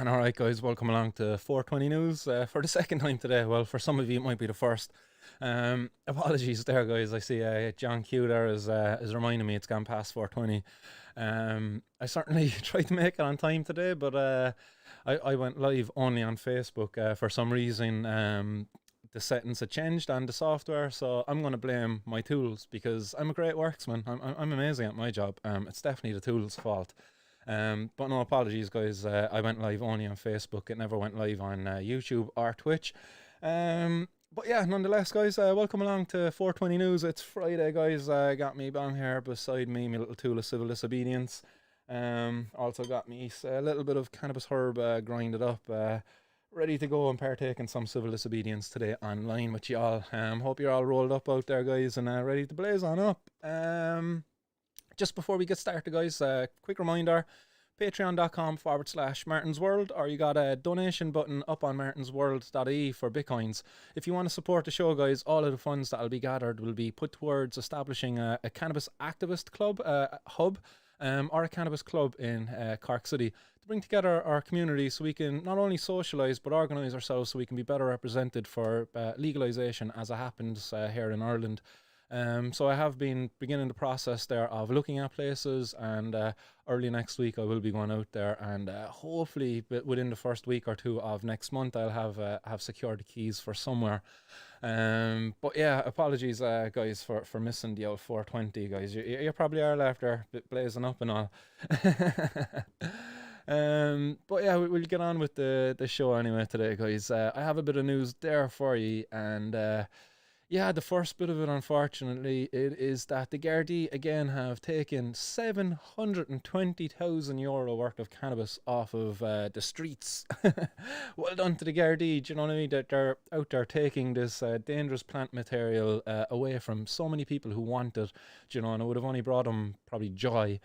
Man, all right, guys, welcome along to 420 News for the second time today. Well, for some of you, it might be the first. Apologies there, guys. I see John Q there is reminding me it's gone past 420. I certainly tried to make it on time today, but I went live only on Facebook for some reason. The settings had changed on the software, so I'm going to blame my tools because I'm a great worksman. I'm amazing at my job. It's definitely the tools' fault. But no apologies, guys. I went live only on Facebook. It never went live on YouTube or Twitch. But yeah, nonetheless, guys, welcome along to 420 News. It's Friday, guys. Got me bang here beside me, my little tool of civil disobedience. Also got me a little bit of cannabis herb grinded up, ready to go and partake in some civil disobedience today online with y'all. Hope you're all rolled up out there, guys, and ready to blaze on up. Just before we get started, guys, quick reminder, patreon.com/Martin's World, or you got a donation button up on martinsworld.ie for bitcoins. If you want to support the show, guys, all of the funds that will be gathered will be put towards establishing a cannabis activist club, hub, or a cannabis club in Cork City to bring together our community so we can not only socialise but organise ourselves so we can be better represented for legalisation as it happens here in Ireland. So I have been beginning the process there of looking at places, and early next week I will be going out there, and hopefully within the first week or two of next month I'll have secured the keys for somewhere. But yeah, apologies guys for missing the old 420, guys. You probably are left there blazing up and all. But yeah, we'll get on with the show anyway today, guys. I have a bit of news there for you, and yeah, the first bit of it, unfortunately, it is that the Gardaí again have taken €720,000 worth of cannabis off of the streets. Well done to the Gardaí. Do you know what I mean? That they're out there taking this dangerous plant material away from so many people who want it. Do you know, and it would have only brought them probably joy.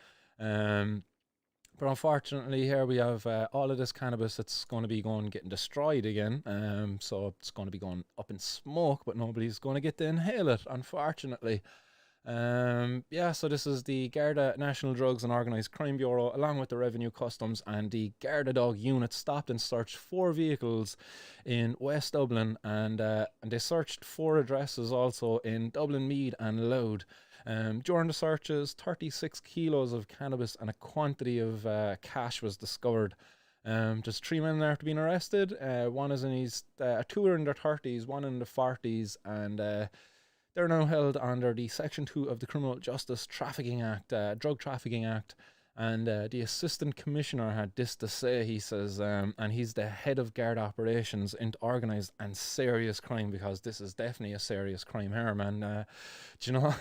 But unfortunately, here we have all of this cannabis that's going to be getting destroyed again. So it's going to be going up in smoke, but nobody's going to get to inhale it, unfortunately. Yeah, so this is the Garda National Drugs and Organised Crime Bureau, along with the Revenue Customs and the Garda Dog unit, stopped and searched 4 vehicles in West Dublin, and they searched 4 addresses also in Dublin, Meath and Louth. During the searches, 36 kilos of cannabis and a quantity of cash was discovered. There's 3 men there to being arrested. One is in his, 2 are in their 30s, 1 in the 40s, and they're now held under the Section 2 of the Criminal Justice Trafficking Act, Drug Trafficking Act. And the Assistant Commissioner had this to say, he says, and he's the head of Garda operations into organised and serious crime, because this is definitely a serious crime here, man. Do you know?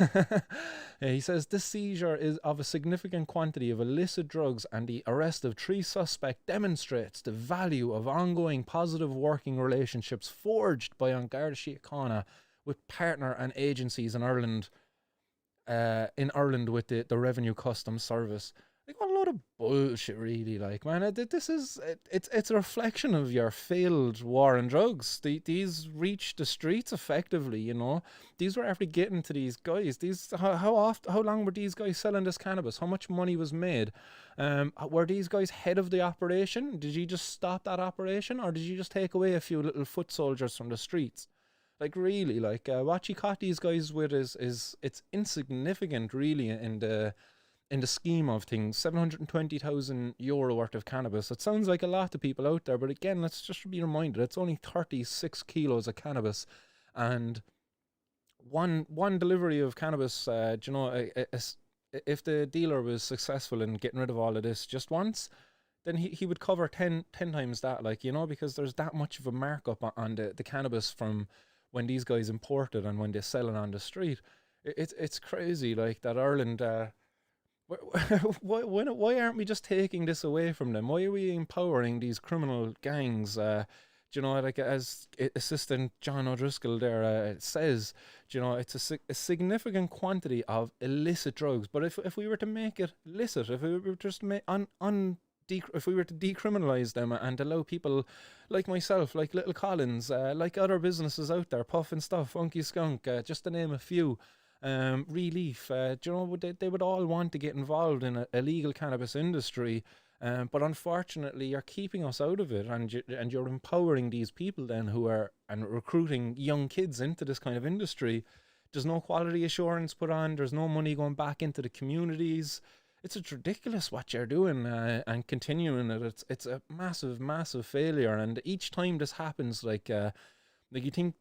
He says, this seizure is of a significant quantity of illicit drugs, and the arrest of 3 suspects demonstrates the value of ongoing positive working relationships forged by An Garda Síochána with partner and agencies in Ireland with the Revenue Customs Service. Like, what a load of bullshit, really. Like, man, it's a reflection of your failed war on drugs. These reached the streets effectively, you know. These were after getting to these guys. How long were these guys selling this cannabis? How much money was made? Were these guys head of the operation? Did you just stop that operation, or did you just take away a few little foot soldiers from the streets? Like, really, like, what you caught these guys with is it's insignificant, really, in the scheme of things. €720,000 worth of cannabis. It sounds like a lot to people out there, but again, let's just be reminded, it's only 36 kilos of cannabis, and one delivery of cannabis. Do you know, if the dealer was successful in getting rid of all of this just once, then he would cover 10 times that, like, you know, because there's that much of a markup on the cannabis from when these guys import it and when they sell it on the street. It's crazy, like, that Ireland. Why aren't we just taking this away from them? Why are we empowering these criminal gangs? Do you know, like, as Assistant John O'Driscoll there says, do you know, it's a significant quantity of illicit drugs. But if we were to make it licit, if we were just if we were to decriminalise them and allow people like myself, like Little Collins, like other businesses out there, Puff and Stuff, Funky Skunk, just to name a few, Relief, do you know, they would all want to get involved in a legal cannabis industry But unfortunately, you're keeping us out of it, and you're empowering these people then who are and recruiting young kids into this kind of industry. There's no quality assurance put on. There's no money going back into the communities. It's ridiculous what you're doing, and continuing it. It's a massive, massive failure. And each time this happens, like you think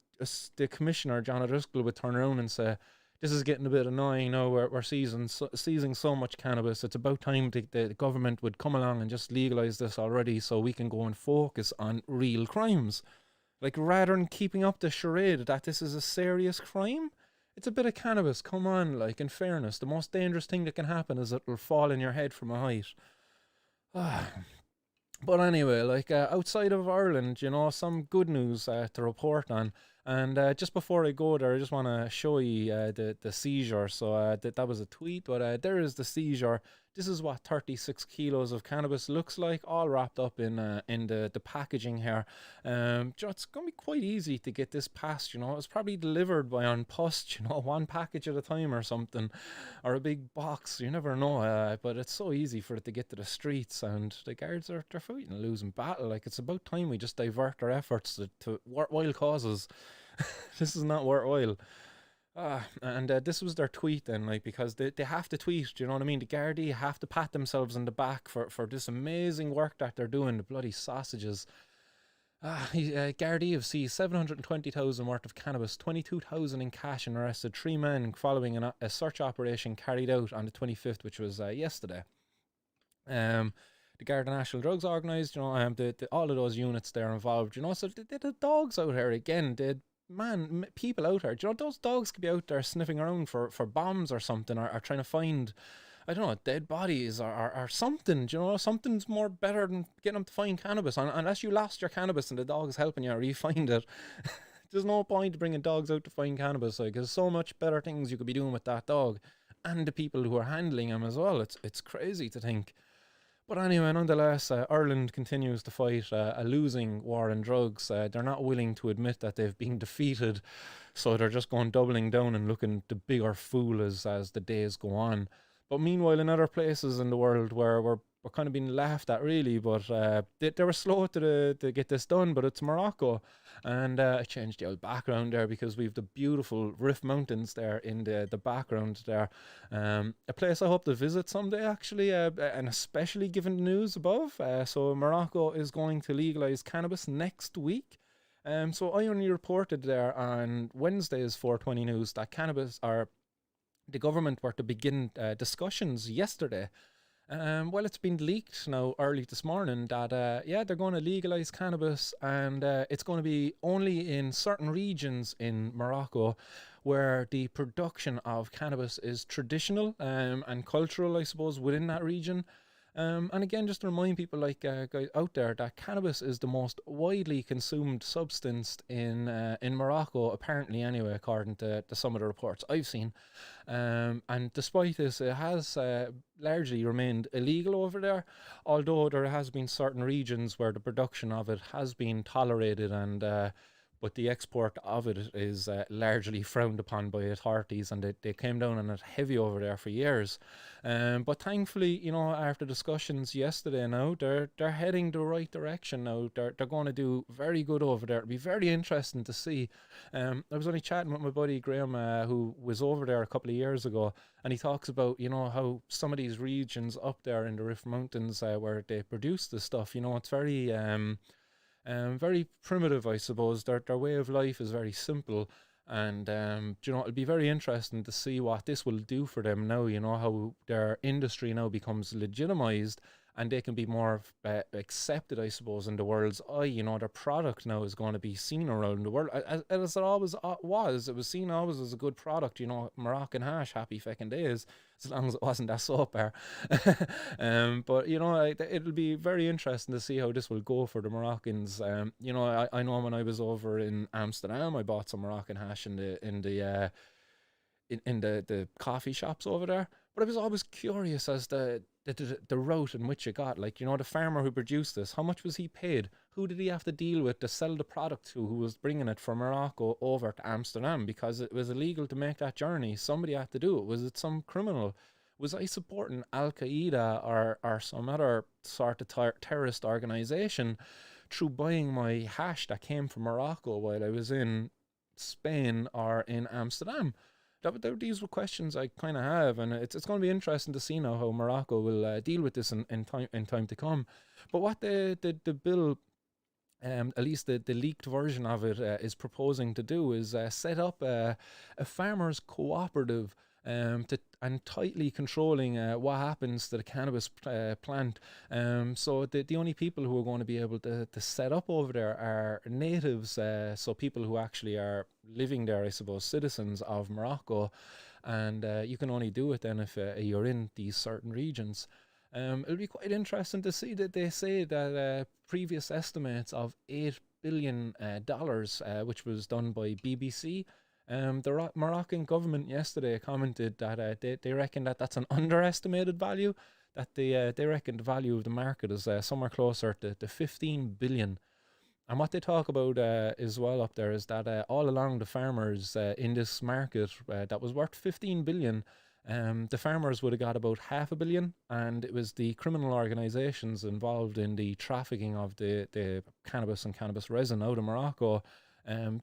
the commissioner John O'Driscoll would turn around and say, "This is getting a bit annoying. No, we're seizing so much cannabis. It's about time the government would come along and just legalize this already, so we can go and focus on real crimes." Like, rather than keeping up the charade that this is a serious crime, it's a bit of cannabis. Come on, like, in fairness, the most dangerous thing that can happen is it'll fall in your head from a height. But anyway, like, outside of Ireland, some good news to report on. And just before I go there, I just want to show you the seizure. So that was a tweet, but there is the seizure. This is what 36 kilos of cannabis looks like, all wrapped up in the packaging here. It's going to be quite easy to get this passed. It's probably delivered by on post, one package at a time or something, or a big box. You never know. But it's so easy for it to get to the streets, and the guards they're fighting a losing battle. Like, it's about time we just divert our efforts to worthwhile causes. This is not worthwhile. And this was their tweet then, like, because they have to tweet, do you know what I mean? The Gardaí have to pat themselves on the back for this amazing work that they're doing, the bloody sausages. Gardaí have seized 720,000 worth of cannabis, 22,000 in cash, and arrested 3 men following a search operation carried out on the 25th, which was yesterday. The Garda National Drugs organised, all of those units there involved, so they had dogs out here again. They had people out here. Those dogs could be out there sniffing around for bombs or something, or trying to find, I don't know, dead bodies or something. Something's more better than getting them to find cannabis. Unless you lost your cannabis and the dog's helping you, or you find it. There's no point bringing dogs out to find cannabis. Like, there's so much better things you could be doing with that dog, and the people who are handling him as well. It's crazy to think. But anyway, nonetheless, Ireland continues to fight a losing war on drugs. They're not willing to admit that they've been defeated, so they're just doubling down and looking the bigger fool as the days go on. But meanwhile, in other places in the world where we're kind of being laughed at, really, but they were slow to get this done, but it's Morocco. And I changed the old background there because we've the beautiful Rift Mountains there in the background there. A place I hope to visit someday, actually, and especially given the news above. So Morocco is going to legalize cannabis next week. So I only reported there on Wednesday's 420 News that the government were to begin discussions yesterday. Well, it's been leaked now early this morning that they're going to legalize cannabis, and it's going to be only in certain regions in Morocco where the production of cannabis is traditional and cultural, I suppose, within that region. And again, just to remind people guys out there that cannabis is the most widely consumed substance in Morocco, apparently anyway, according to some of the reports I've seen. And despite this, it has largely remained illegal over there, although there has been certain regions where the production of it has been tolerated, and but the export of it is largely frowned upon by authorities, and they came down on it heavy over there for years. But thankfully, after discussions yesterday now, they're heading the right direction now. They're going to do very good over there. It'll be very interesting to see. I was only chatting with my buddy Graham, who was over there a couple of years ago, and he talks about, how some of these regions up there in the Rift Mountains where they produce this stuff, it's very primitive, I suppose. Their way of life is very simple, and it'll be very interesting to see what this will do for them now. How their industry now becomes legitimized, and they can be more accepted, I suppose, in the world's eye. Their product now is going to be seen around the world, as it always was. It was seen always as a good product. Moroccan hash, happy feckin' days, as long as it wasn't that soap bar. But it'll be very interesting to see how this will go for the Moroccans. I know when I was over in Amsterdam, I bought some Moroccan hash in the coffee shops over there. But I was always curious as the route in which it got. The farmer who produced this, how much was he paid? Who did he have to deal with to sell the product to, who was bringing it from Morocco over to Amsterdam? Because it was illegal to make that journey. Somebody had to do it. Was it some criminal? Was I supporting Al Qaeda or some other sort of terrorist organization through buying my hash that came from Morocco while I was in Spain or in Amsterdam? These were questions I kind of have, and it's going to be interesting to see now how Morocco will deal with this in time to come. But what the bill, at least the leaked version of it, is proposing to do is set up a farmers cooperative, and tightly controlling what happens to the cannabis plant. So the only people who are going to be able to set up over there are natives, so people who actually are living there, I suppose, citizens of Morocco, and you can only do it then if you're in these certain regions. It'll be quite interesting to see that they say that previous estimates of $8 billion, which was done by BBC. The Moroccan government yesterday commented that they reckon that that's an underestimated value. That they reckon the value of the market is somewhere closer to 15 billion. And what they talk about as well up there is that all along the farmers in this market that was worth 15 billion, the farmers would have got about $500 million, and it was the criminal organisations involved in the trafficking of the cannabis and cannabis resin out of Morocco.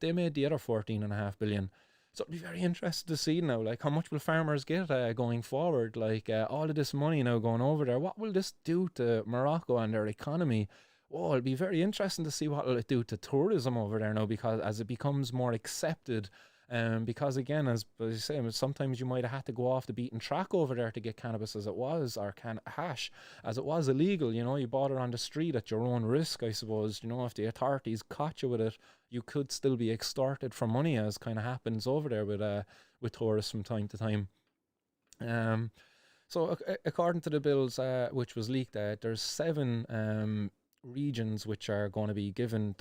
They made the other 14.5 billion. So it'll be very interesting to see now, like, how much will farmers get going forward? Like, all of this money now going over there, what will this do to Morocco and their economy? Oh, it'll be very interesting to see what will it do to tourism over there now, because as it becomes more accepted. Because again, as you say, sometimes you might have had to go off the beaten track over there to get cannabis as it was, or hash, as it was illegal. You know, you bought it on the street at your own risk, I suppose. You know, if the authorities caught you with it, you could still be extorted for money, as kind of happens over there with tourists from time to time. So according to the bills, which was leaked, there's 7 regions which are going to be given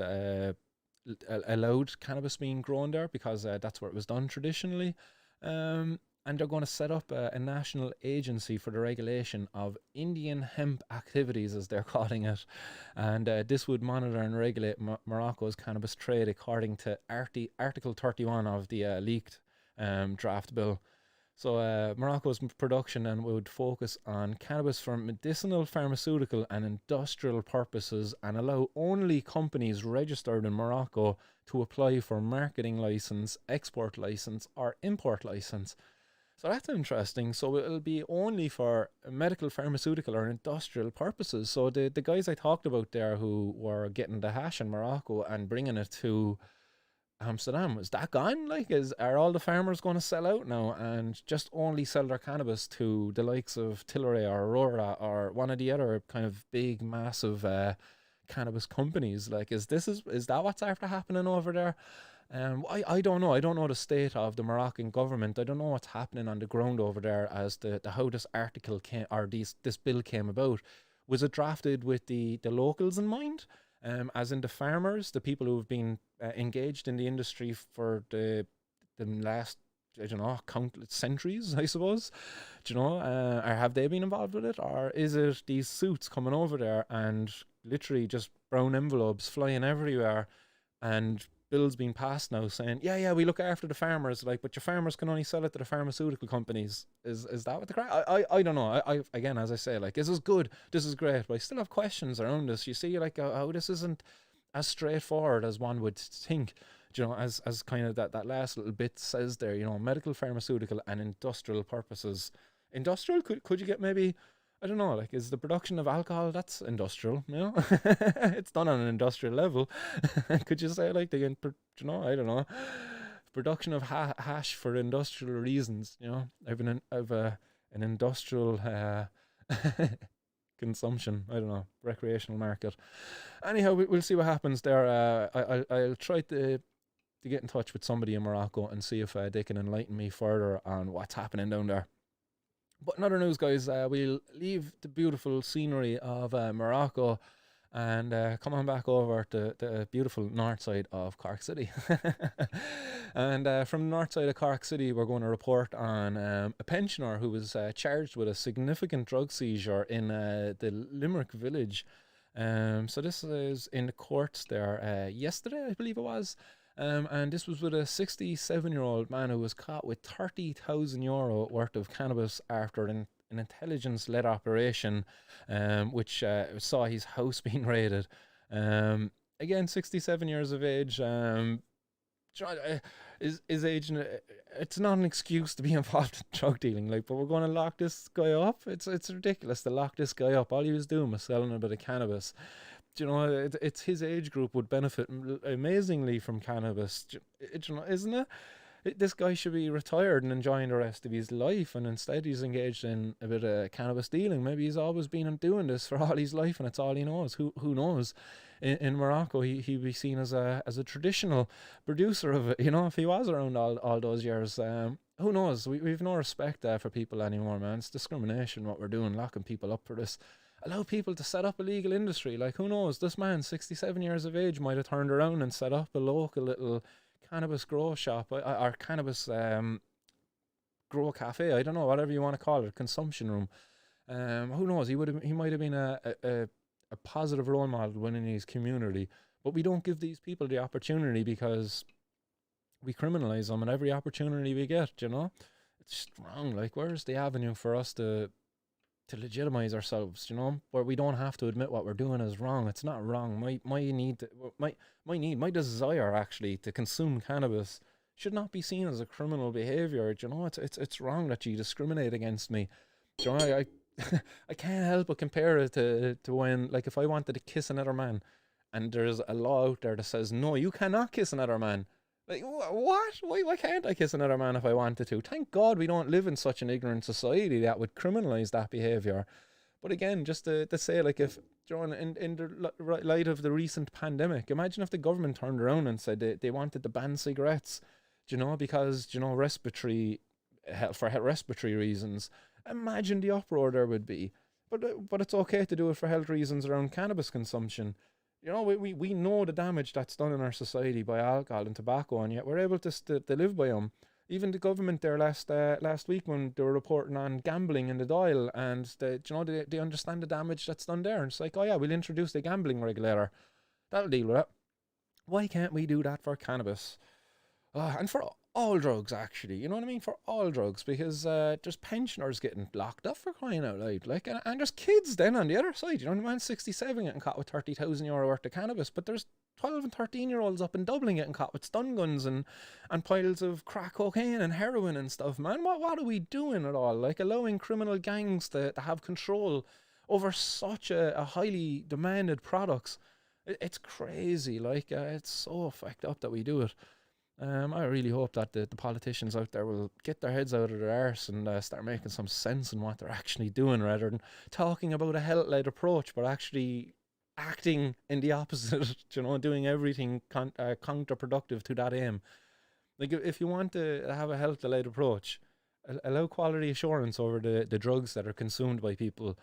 allowed cannabis being grown there, because that's where it was done traditionally. And they're going to set up a national agency for the regulation of Indian hemp activities, as they're calling it. And this would monitor and regulate Morocco's cannabis trade according to Article 31 of the leaked draft bill. So Morocco's production then would focus on cannabis for medicinal, pharmaceutical and industrial purposes, and allow only companies registered in Morocco to apply for marketing license, export license or import license. So that's interesting. So it'll be only for medical, pharmaceutical or industrial purposes. So the guys I talked about there who were getting the hash in Morocco and bringing it to Amsterdam, is that gone? Like, are all the farmers going to sell out now and just only sell their cannabis to the likes of Tilray or Aurora or one of the other kind of big, massive cannabis companies? Like, is that what's after happening over there? I don't know. I don't know the state of the Moroccan government. I don't know what's happening on the ground over there as to how this article came, or this bill came about. Was it drafted with the locals in mind? As in the farmers, the people who have been engaged in the industry for the last, I don't know, countless centuries, I suppose. Do you know, or have they been involved with it, or is it these suits coming over there and literally just brown envelopes flying everywhere, and bills being passed now saying, yeah, we look after the farmers, like, but your farmers can only sell it to the pharmaceutical companies. Is that what the crack? I don't know. I again, as I say, like, this is good, this is great, but I still have questions around this. You see, like, how this isn't as straightforward as one would think. You know, as kind of that last little bit says there, you know, medical, pharmaceutical and industrial purposes. Industrial, could you get maybe, I don't know, like, is the production of alcohol, that's industrial, you know? It's done on an industrial level. Could you say, like, you know, I don't know, production of hash for industrial reasons, you know? I've an industrial consumption, I don't know, recreational market. Anyhow, we'll see what happens there. I'll try to get in touch with somebody in Morocco and see if they can enlighten me further on what's happening down there. But in other news, guys, we'll leave the beautiful scenery of Morocco and come on back over to the beautiful north side of Cork City. And from the north side of Cork City, we're going to report on a pensioner who was charged with a significant drug seizure in the Limerick village. So this is in the courts there yesterday, I believe it was. And this was with a 67-year-old man who was caught with €30,000 worth of cannabis after an intelligence-led operation, which saw his house being raided. Again, 67 years of age. Is age, it's not an excuse to be involved in drug dealing, like, but we're going to lock this guy up. It's ridiculous to lock this guy up. All he was doing was selling a bit of cannabis. It's his age group would benefit amazingly from cannabis. Isn't it? This guy should be retired and enjoying the rest of his life, and instead he's engaged in a bit of cannabis dealing. Maybe he's always been doing this for all his life, and it's all he knows. Who knows? In Morocco, he'd be seen as a traditional producer of it. If he was around all those years, who knows? We've no respect for people anymore, man. It's discrimination what we're doing, locking people up for this. Allow people to set up a legal industry. Like, who knows? This man, 67 years of age, might have turned around and set up a local little cannabis grow shop, or cannabis grow cafe. I don't know, whatever you want to call it, consumption room. Who knows? He might have been a positive role model within his community. But we don't give these people the opportunity because we criminalize them at every opportunity we get. It's just wrong. Like, where's the avenue for us to legitimize ourselves, where we don't have to admit what we're doing is wrong? It's not wrong. My desire actually to consume cannabis should not be seen as a criminal behavior. It's wrong that you discriminate against me. I I can't help but compare it to when, like, if I wanted to kiss another man and there's a law out there that says no, you cannot kiss another man. Like, what? Why can't I kiss another man if I wanted to? Thank God we don't live in such an ignorant society that would criminalise that behaviour. But again, just to say, like, if, in the light of the recent pandemic, imagine if the government turned around and said they wanted to ban cigarettes, because, respiratory reasons. Imagine the uproar there would be. But it's okay to do it for health reasons around cannabis consumption. We know the damage that's done in our society by alcohol and tobacco, and yet we're able to live by them. Even the government there last week, when they were reporting on gambling in the Dáil, and they understand the damage that's done there. And it's like, oh yeah, we'll introduce the gambling regulator. That'll deal with it. Why can't we do that for cannabis? And for all drugs, actually, you know what I mean? For all drugs, because there's pensioners getting locked up for crying out loud, like, and there's kids then on the other side. The man 67 getting caught with €30,000 worth of cannabis, but there's 12 and 13-year-olds up in Dublin getting caught with stun guns and piles of crack cocaine and heroin and stuff, man. What are we doing at all? Like, allowing criminal gangs to have control over such a highly demanded products. It's crazy. Like, it's so fucked up that we do it. I really hope that the politicians out there will get their heads out of their arse and start making some sense in what they're actually doing, rather than talking about a health-led approach, but actually acting in the opposite, doing everything counterproductive to that aim. Like, if you want to have a health-led approach, allow quality assurance over the drugs that are consumed by people.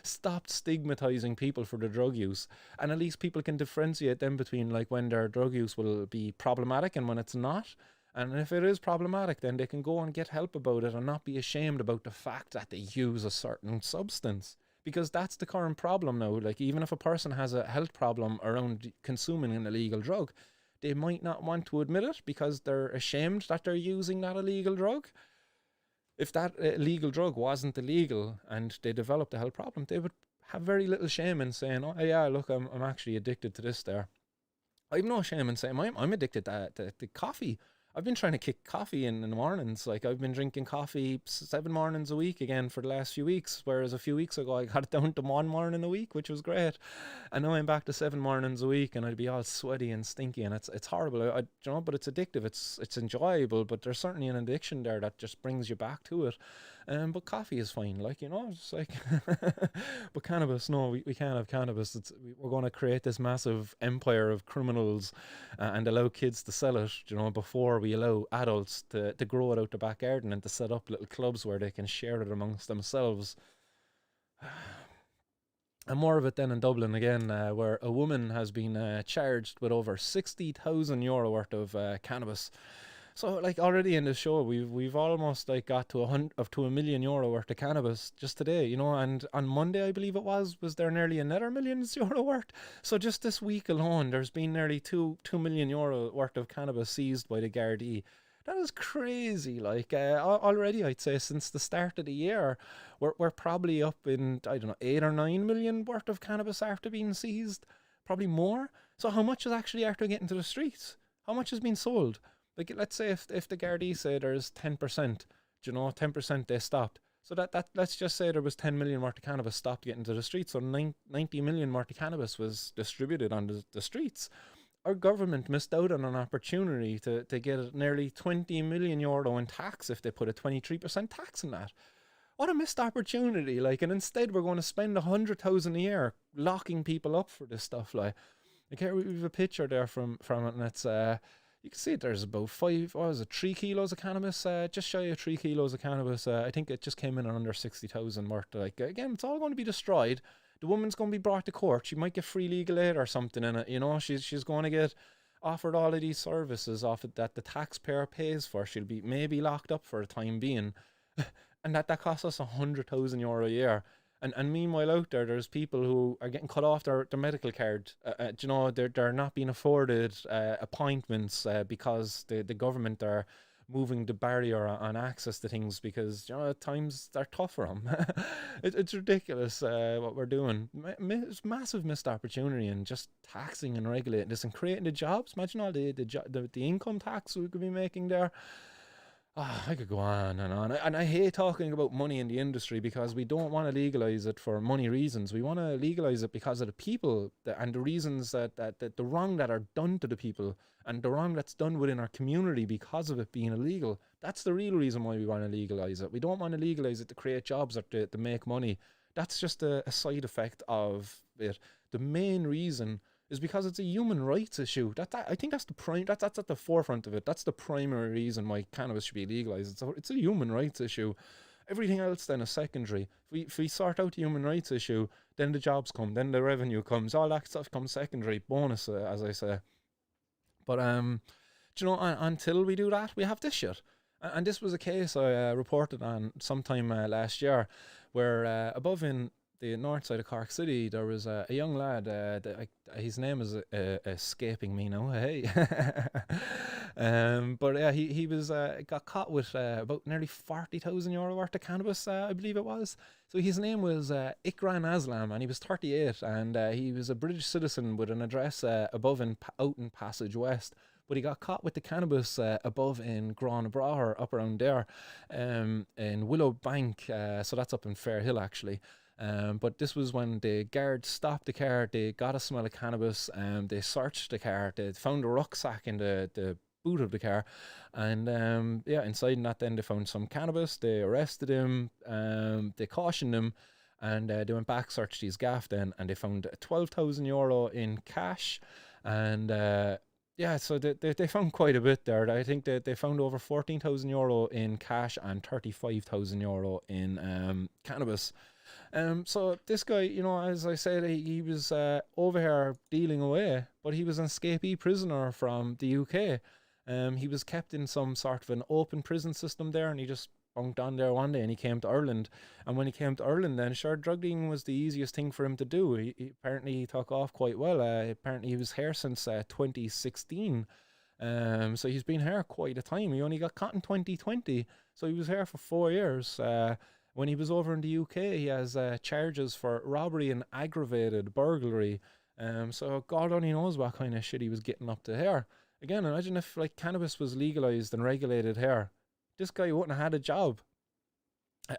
Stop stigmatizing people for their drug use, and at least people can differentiate them between, like, when their drug use will be problematic and when it's not. And if it is problematic, then they can go and get help about it and not be ashamed about the fact that they use a certain substance, because that's the current problem now. Like, even if a person has a health problem around consuming an illegal drug, they might not want to admit it because they're ashamed that they're using that illegal drug. If that illegal drug wasn't illegal and they developed a health problem, they would have very little shame in saying, oh yeah, look, I'm actually addicted to this there. I have no shame in saying I'm addicted to coffee. I've been trying to kick coffee in the mornings. Like, I've been drinking coffee 7 mornings a week again for the last few weeks, whereas a few weeks ago I got it down to 1 morning a week, which was great. And now I'm back to 7 mornings a week, and I'd be all sweaty and stinky, and it's horrible. But it's addictive. It's enjoyable, but there's certainly an addiction there that just brings you back to it. But coffee is fine, like, it's like. But cannabis, no, we can't have cannabis. We're going to create this massive empire of criminals and allow kids to sell it, before we allow adults to grow it out the back garden and to set up little clubs where they can share it amongst themselves. And more of it then in Dublin again, where a woman has been charged with over €60,000 worth of cannabis. So, like, already in the show, we've almost, like, got to €1 million worth of cannabis just today, and on Monday, I believe it was there nearly another €1 million worth. So just this week alone, there's been nearly €2 million worth of cannabis seized by the Gardaí. That is crazy. Like already, I'd say since the start of the year, we're probably up in, I don't know, 8 or 9 million worth of cannabis after being seized, probably more. So how much is actually after getting to the streets? How much has been sold? Like let's say if the Gardaí say there's 10%, 10% they stopped. So that let's just say there was 10 million worth of cannabis stopped getting to the streets. So 90 million worth of cannabis was distributed on the streets. Our government missed out on an opportunity to get nearly 20 million euro in tax if they put a 23% tax on that. What a missed opportunity! Like, and instead we're going to spend 100,000 a year locking people up for this stuff. Like here we have a picture there from it, and it's you can see there's about 3 kilos of cannabis, just shy of 3 kilos of cannabis. I think it just came in at under 60,000 worth. Like again, it's all going to be destroyed. The woman's going to be brought to court. She might get free legal aid or something in it. She's going to get offered all of these services off it that the taxpayer pays for. She'll be maybe locked up for the time being, and that costs us 100,000 euro a year. And meanwhile out there, there's people who are getting cut off their medical card. They're not being afforded appointments because the government are moving the barrier on access to things because at times they're tough for them. It's ridiculous what we're doing. It's massive missed opportunity in just taxing and regulating this and creating the jobs. Imagine all the income tax we could be making there. I could go on and on. And I hate talking about money in the industry because we don't want to legalize it for money reasons. We want to legalize it because of the people and the reasons that the wrong that are done to the people and the wrong that's done within our community because of it being illegal. That's the real reason why we want to legalize it. We don't want to legalize it to create jobs or to make money. That's just a side effect of it. The main reason is because it's a human rights issue. I think that's that's at the forefront of it. That's the primary reason why cannabis should be legalized. It's a human rights issue. Everything else then is secondary. If we sort out the human rights issue, then the jobs come, then the revenue comes, all that stuff comes secondary, bonus, as I say. But until we do that, we have this shit. And this was a case I reported on sometime last year, where above in the north side of Cork City, there was a young lad. His name is escaping me now. Hey, but yeah, he was got caught with about nearly 40,000 euro worth of cannabis, I believe it was. So his name was Ikran Aslam, and he was 38, and he was a British citizen with an address above out in Passage West. But he got caught with the cannabis above in Gran Braher, up around there, in Willow Bank. So that's up in Fairhill, actually. But this was when the guards stopped the car. They got a smell of cannabis. They searched the car. They found a rucksack in the boot of the car, and inside that then they found some cannabis. They arrested him. They cautioned him, and they went back, searched his gaff then, and they found 12,000 euro in cash, and so they found quite a bit there. I think they found over 14,000 euro in cash and 35,000 euro in cannabis. So this guy, as I said, he was over here dealing away, but he was an escapee prisoner from the UK. He was kept in some sort of an open prison system there, and he just bunked on there one day, and he came to Ireland. And when he came to Ireland, then sure, drug dealing was the easiest thing for him to do. Apparently he took off quite well. Apparently he was here since 2016. So he's been here quite a time. He only got caught in 2020, so he was here for 4 years. When he was over in the UK, he has charges for robbery and aggravated burglary. So God only knows what kind of shit he was getting up to here. Again, imagine if like cannabis was legalized and regulated here. This guy wouldn't have had a job.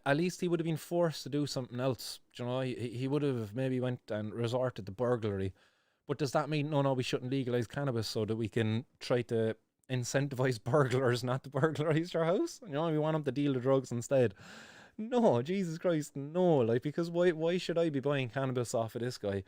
At least he would have been forced to do something else. He would have maybe went and resorted to burglary. But does that mean, no, we shouldn't legalize cannabis so that we can try to incentivize burglars not to burglarize your house? We want them to deal the drugs instead. No, Jesus Christ, no. Like, because why should I be buying cannabis off of this guy?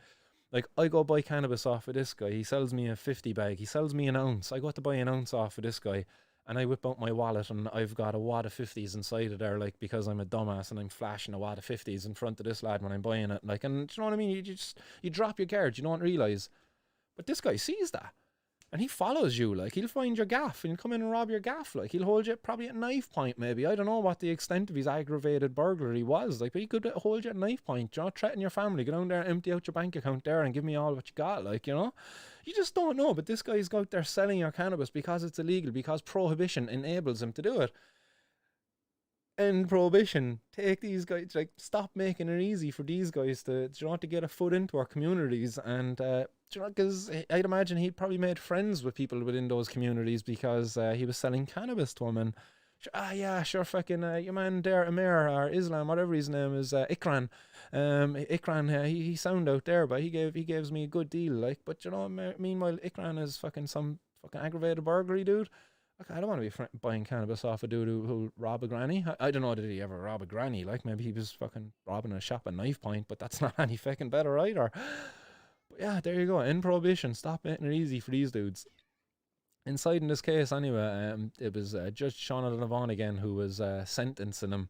Like, I go buy cannabis off of this guy. He sells me a 50 bag. He sells me an ounce. I got to buy an ounce off of this guy. And I whip out my wallet and I've got a wad of 50s inside of there, like, because I'm a dumbass and I'm flashing a wad of 50s in front of this lad when I'm buying it. Like, and do you know what I mean? You drop your guard. You don't realise. But this guy sees that. And he follows you. Like, he'll find your gaff and he'll come in and rob your gaff. Like, he'll hold you probably at knife point, maybe. I don't know what the extent of his aggravated burglary was. Like, but he could hold you at knife point. Threaten your family. Go down there and empty out your bank account there and give me all what you got. Like, You just don't know. But this guy's out there selling your cannabis because it's illegal, because prohibition enables him to do it. End prohibition. Take these guys, like, stop making it easy for these guys to, to get a foot into our communities. And, because I'd imagine he'd probably made friends with people within those communities because he was selling cannabis to them. And, yeah, sure, fucking, your man there, Amir, or Islam, whatever his name is, Ikran. Ikran, he sound out there, but he gives me a good deal, like, but, meanwhile, Ikran is fucking some fucking aggravated burglary dude. Like, I don't want to be buying cannabis off a dude who rob a granny. I don't know, did he ever rob a granny? Like, maybe he was fucking robbing a shop at knife point, but that's not any fucking better either. But yeah, there you go. End prohibition. Stop making it easy for these dudes. Inside in this case, anyway, it was Judge Sean O'Donovan again who was sentencing him.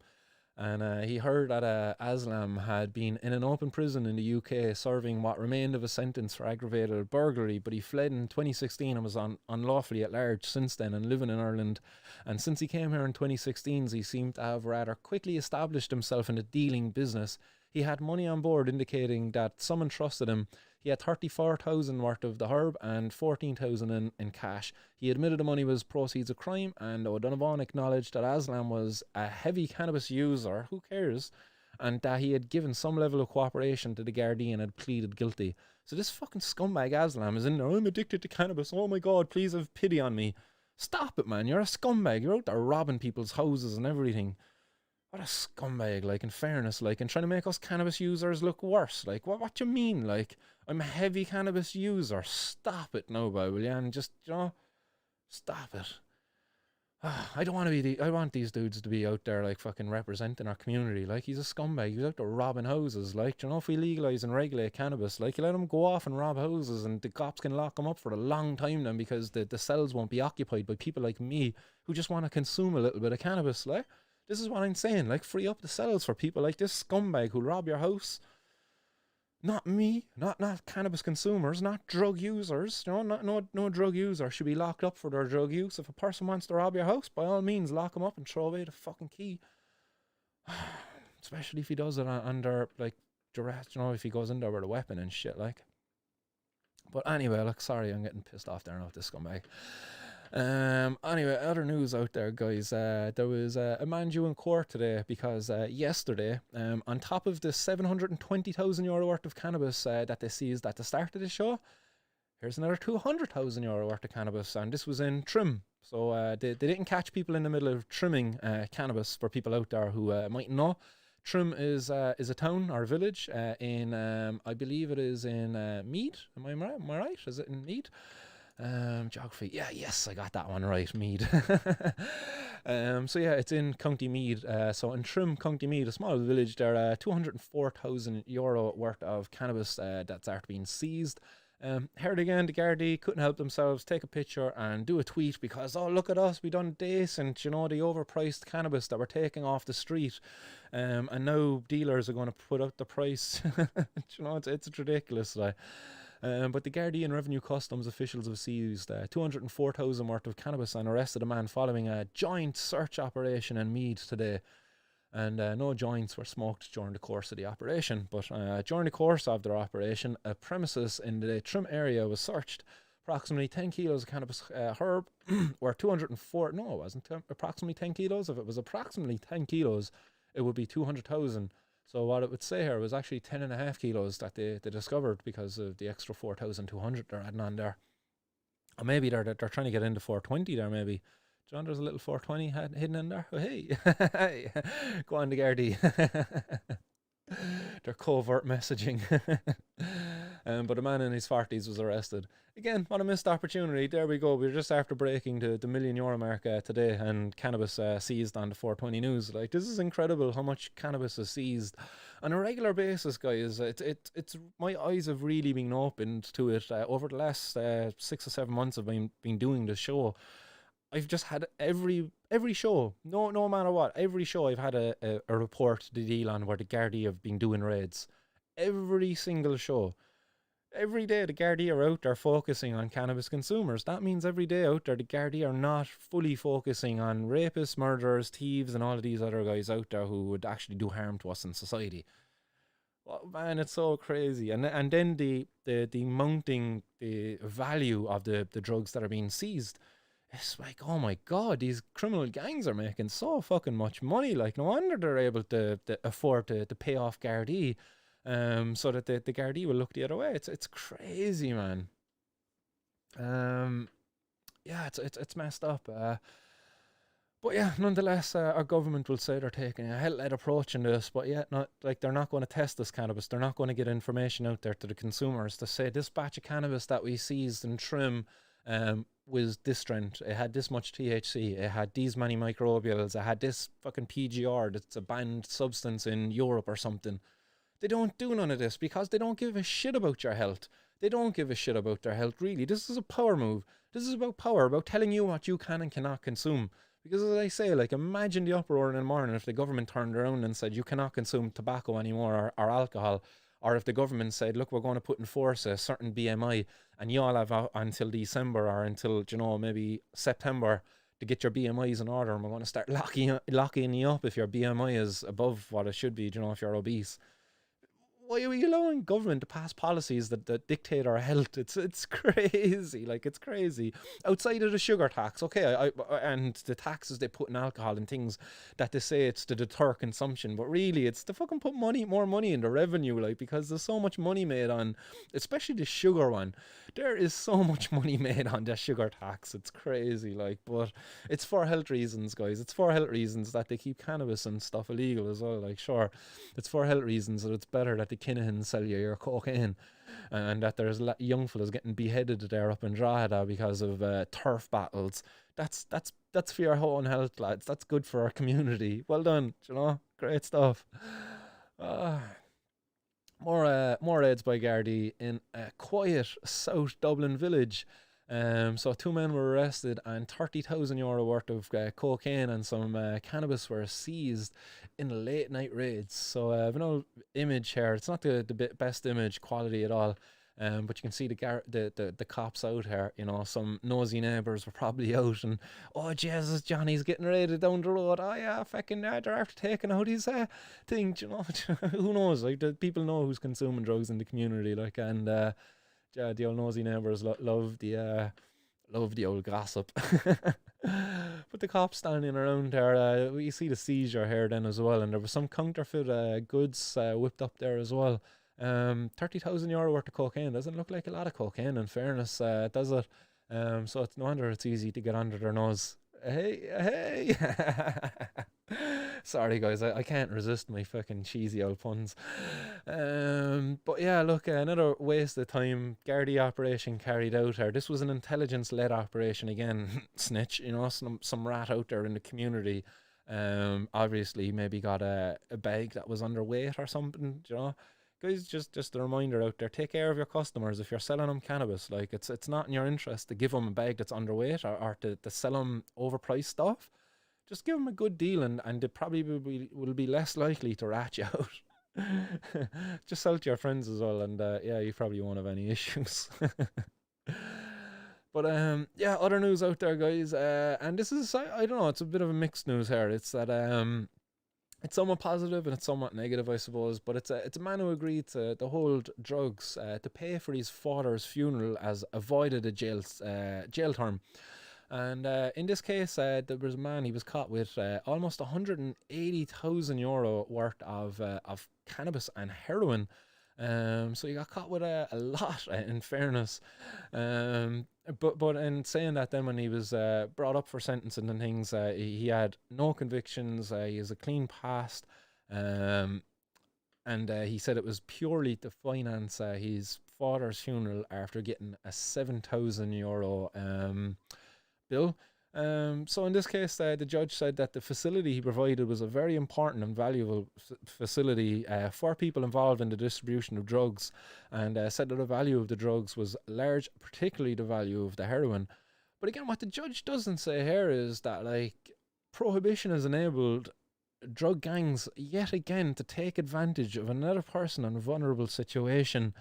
And he heard that Aslam had been in an open prison in the UK serving what remained of a sentence for aggravated burglary, but he fled in 2016 and was unlawfully at large since then and living in Ireland. And since he came here in 2016, he seemed to have rather quickly established himself in the dealing business. He had money on board indicating that someone trusted him. He had 34,000 worth of the herb and 14,000 in cash. He admitted the money was proceeds of crime, and O'Donovan acknowledged that Aslam was a heavy cannabis user, who cares, and that he had given some level of cooperation to the Gardaí and had pleaded guilty. So this fucking scumbag Aslam is in there, I'm addicted to cannabis, oh my god, please have pity on me. Stop it, man, you're a scumbag, you're out there robbing people's houses and everything. What a scumbag, like, in fairness, like, and trying to make us cannabis users look worse. Like, what do you mean? Like, I'm a heavy cannabis user. Stop it now, will you? And just, stop it. I don't want to be I want these dudes to be out there, like, fucking representing our community. Like, he's a scumbag. He's out there robbing houses. Like, if we legalise and regulate cannabis, like, you let him go off and rob houses and the cops can lock him up for a long time then because the cells won't be occupied by people like me who just want to consume a little bit of cannabis, like. This is what I'm saying, like, free up the cells for people like this scumbag who'll rob your house. Not me, not cannabis consumers, not drug users. No drug user should be locked up for their drug use. If a person wants to rob your house, by all means, lock him up and throw away the fucking key. Especially if he does it under, like, duress, if he goes in there with a weapon and shit, like. But anyway, look, sorry, I'm getting pissed off there now with this scumbag. Anyway, other news out there, guys. There was a man due in court today because yesterday, on top of the €720,000 worth of cannabis that they seized at the start of the show, here's another €200,000 worth of cannabis, and this was in Trim. So they didn't catch people in the middle of trimming cannabis. For people out there who might know, Trim is a town or a village in I believe it is in Meath. Am I right? Is it in Meath? Geography. Yeah, yes, I got that one right. Meath. So yeah, it's in County Meath. So in Trim, County Meath, a small village there, €204,000 worth of cannabis that's after being seized. Heard again, the Gardaí couldn't help themselves, take a picture and do a tweet because, oh, look at us, we done decent, the overpriced cannabis that we're taking off the street. And now dealers are going to put up the price. It's ridiculous, like. But the Gardaí and Revenue Customs officials have seized 204,000 worth of cannabis and arrested a man following a joint search operation in Meath today. And no joints were smoked during the course of the operation. But during the course of their operation, a premises in the Trim area was searched. Approximately 10 kilos of cannabis herb were 204. No, it wasn't approximately 10 kilos. If it was approximately 10 kilos, it would be 200,000. So what it would say here was actually 10.5 kilos that they discovered because of the extra 4,200 they're adding on there. Or maybe they're trying to get into 420 there, maybe. John, there's a little 420 hidden in there. Oh, hey. Go on, the Gardaí. Their covert messaging. But a man in his 40s was arrested. Again, what a missed opportunity. There we go. We're just after breaking the €1 million mark today, and cannabis seized on the 420 news. Like, this is incredible how much cannabis is seized on a regular basis, guys. It's my eyes have really been opened to it over the last 6 or 7 months I've been doing the show. I've just had every show, no matter what, every show I've had a report to deal on where the Gardaí have been doing raids. Every single show. Every day the Gardaí are out there focusing on cannabis consumers. That means every day out there the Gardaí are not fully focusing on rapists, murderers, thieves and all of these other guys out there who would actually do harm to us in society. Oh, man, it's so crazy. And then the mounting the value of the drugs that are being seized. It's like, oh my god, these criminal gangs are making so fucking much money. Like, no wonder they're able to afford to pay off Gardaí, so that the Gardaí will look the other way. It's crazy, man. Um, yeah, it's messed up. But yeah, nonetheless, our government will say they're taking a hell-led approach in this, but yeah, not like they're not going to test this cannabis. They're not going to get information out there to the consumers to say this batch of cannabis that we seized and trim was this strength. It had this much THC. It had these many microbials. It had this fucking PGR. That's a banned substance in Europe or something. They don't do none of this because they don't give a shit about your health. They don't give a shit about their health, really. This is a power move. This is about power, about telling you what you can and cannot consume. Because as I say, like, imagine the uproar in the morning if the government turned around and said you cannot consume tobacco anymore, or alcohol, or if the government said, look, we're going to put in force a certain BMI and you all have until December or until, you know, maybe September to get your BMIs in order, and we're going to start locking you up if your BMI is above what it should be, you know, if you're obese. Why are we allowing government to pass policies that dictate our health? It's crazy. Like, it's crazy. Outside of the sugar tax, okay, and the taxes they put in alcohol and things that they say it's to deter consumption, but really it's to fucking put more money in the revenue, like, because there's so much money made on, especially the sugar one. There is so much money made on the sugar tax. It's crazy, like, but it's for health reasons, guys. It's for health reasons that they keep cannabis and stuff illegal as well. Like, sure, it's for health reasons that it's better that the Kinahans sell you your cocaine, and that there's young fellas getting beheaded there up in Drogheda because of turf battles. That's for your own health, lads. That's good for our community. Well done, you know, great stuff. Uh, more raids by Gardaí in a quiet South Dublin village. So two men were arrested and €30,000 worth of cocaine and some cannabis were seized in late night raids. So I've an old image here. It's not the best image quality at all. But you can see the cops out here. You know, some nosy neighbours were probably out and, oh Jesus, Johnny's getting raided down the road. Oh yeah, fucking they're after taking out his things. You know, who knows? Like, the people know who's consuming drugs in the community. Like, and yeah, the old nosy neighbours love the old gossip. But the cops standing around there, we see the seizure here then as well, and there was some counterfeit goods whipped up there as well. €30,000 worth of cocaine doesn't look like a lot of cocaine, in fairness, does it? So it's no wonder it's easy to get under their nose. Hey. Sorry, guys, I can't resist my fucking cheesy old puns. But yeah, look, another waste of time. Gardaí operation carried out here. This was an intelligence-led operation again. Snitch, you know, some rat out there in the community. Obviously, maybe got a bag that was underweight or something, you know. Guys, just a reminder out there, take care of your customers. If you're selling them cannabis, like, it's not in your interest to give them a bag that's underweight, or to sell them overpriced stuff. Just give them a good deal, and they probably will be less likely to rat you out. Just sell to your friends as well, and yeah, you probably won't have any issues. But yeah, other news out there, guys, and this is, I don't know, it's a bit of a mixed news here. It's that it's somewhat positive and it's somewhat negative, I suppose. But it's a man who agreed to hold drugs to pay for his father's funeral, as avoided a jail term. And in this case, there was a man. He was caught with almost €180,000 worth of cannabis and heroin. So he got caught with a lot, in fairness. But in saying that, then when he was brought up for sentencing and things, he had no convictions. He has a clean past. And he said it was purely to finance his father's funeral after getting a €7,000 bill. So in this case, the judge said that the facility he provided was a very important and valuable facility for people involved in the distribution of drugs, and said that the value of the drugs was large, particularly the value of the heroin. But again, what the judge doesn't say here is that, like, prohibition has enabled drug gangs yet again to take advantage of another person in a vulnerable situation.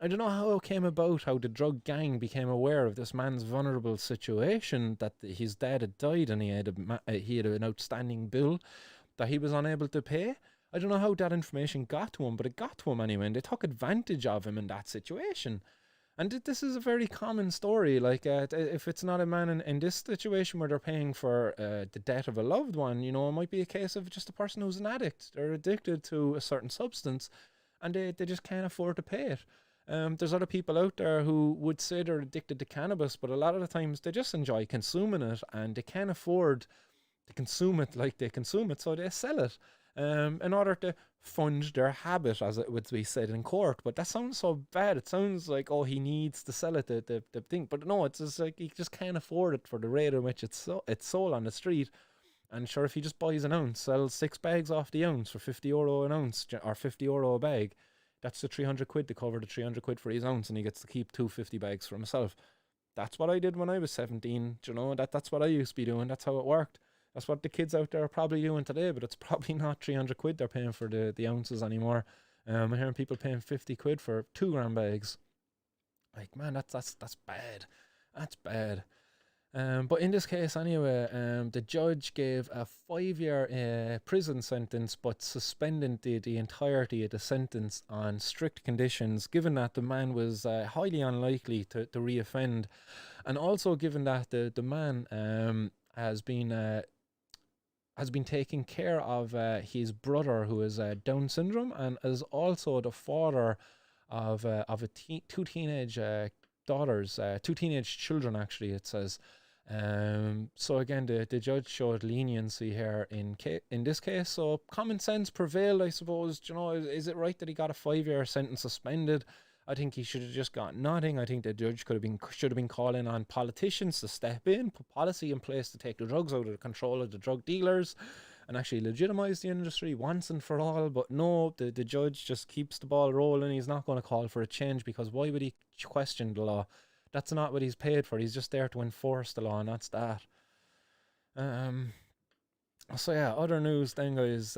I don't know how it came about, how the drug gang became aware of this man's vulnerable situation, that his dad had died and he had an outstanding bill that he was unable to pay. I don't know how that information got to him, but it got to him anyway, and they took advantage of him in that situation. And this is a very common story. Like, if it's not a man in this situation where they're paying for the death of a loved one, you know, it might be a case of just a person who's an addict. They're addicted to a certain substance, and they just can't afford to pay it. There's other people out there who would say they're addicted to cannabis, but a lot of the times they just enjoy consuming it, and they can't afford to consume it like they consume it, so they sell it in order to fund their habit, as it would be said in court. But that sounds so bad. It sounds like, oh, he needs to sell it, the thing. But no, it's just like he just can't afford it for the rate at which it's sold on the street. And sure, if he just buys an ounce, sells 6 bags off the ounce for €50 an ounce, or €50 a bag, that's the 300 quid to cover the 300 quid for his ounce, and he gets to keep 250 bags for himself. That's what I did when I was 17. Do you know, that's what I used to be doing. That's how it worked. That's what the kids out there are probably doing today, but it's probably not 300 quid they're paying for the ounces anymore. I'm hearing people paying 50 quid for 2 gram bags. Like, man, that's bad. That's bad. But in this case anyway, the judge gave a 5-year prison sentence, but suspended the entirety of the sentence on strict conditions, given that the man was highly unlikely to reoffend, and also given that the man has been taking care of his brother, who is Down syndrome, and is also the father of two teenage daughters, 2 teenage children actually, it says. So again, the judge showed leniency here in this case. So common sense prevailed, I suppose. You know, is it right that he got a 5-year sentence suspended? I think he should have just got nothing. I think the judge should have been calling on politicians to step in, put policy in place to take the drugs out of the control of the drug dealers, and actually legitimize the industry once and for all. But no, the judge just keeps the ball rolling. He's not going to call for a change, because why would he question the law? That's not what he's paid for. He's just there to enforce the law, and that's that. So yeah, other news then, guys.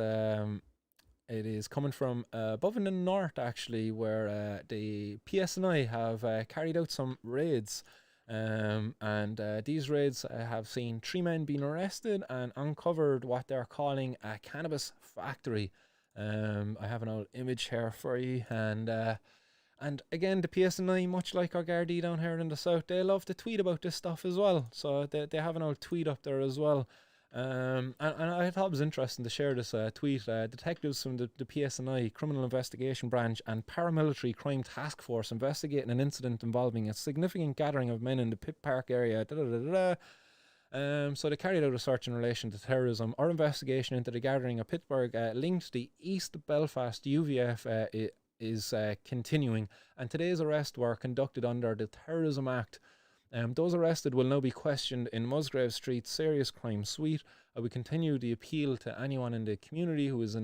It is coming from above in the north, actually, where the PSNI have carried out some raids. And these raids have seen 3 men being arrested and uncovered what they're calling a cannabis factory. I have an old image here for you, and again, the PSNI, much like our Gardaí down here in the south, they love to tweet about this stuff as well. So they have an old tweet up there as well. And I thought it was interesting to share this tweet. Detectives from the PSNI Criminal Investigation Branch and Paramilitary Crime Task Force investigating an incident involving a significant gathering of men in the Pitt Park area. So they carried out a search in relation to terrorism. Our investigation into the gathering of Pittsburgh linked the East Belfast UVF is continuing, and today's arrests were conducted under the Terrorism Act. Those arrested will now be questioned in Musgrave Street Serious Crime Suite. I will continue the appeal to anyone in the community who has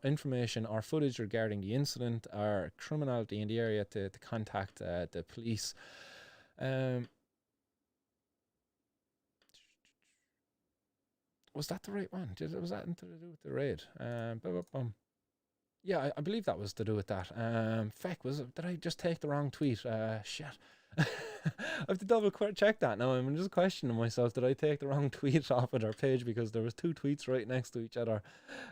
information or footage regarding the incident or criminality in the area to contact the police. Was that the right one? Was that to do with the raid? Yeah, I believe that was to do with that. Feck, did I just take the wrong tweet? Shit. I have to double check that now. I'm just questioning myself. Did I take the wrong tweet off of their page, because there was 2 tweets right next to each other?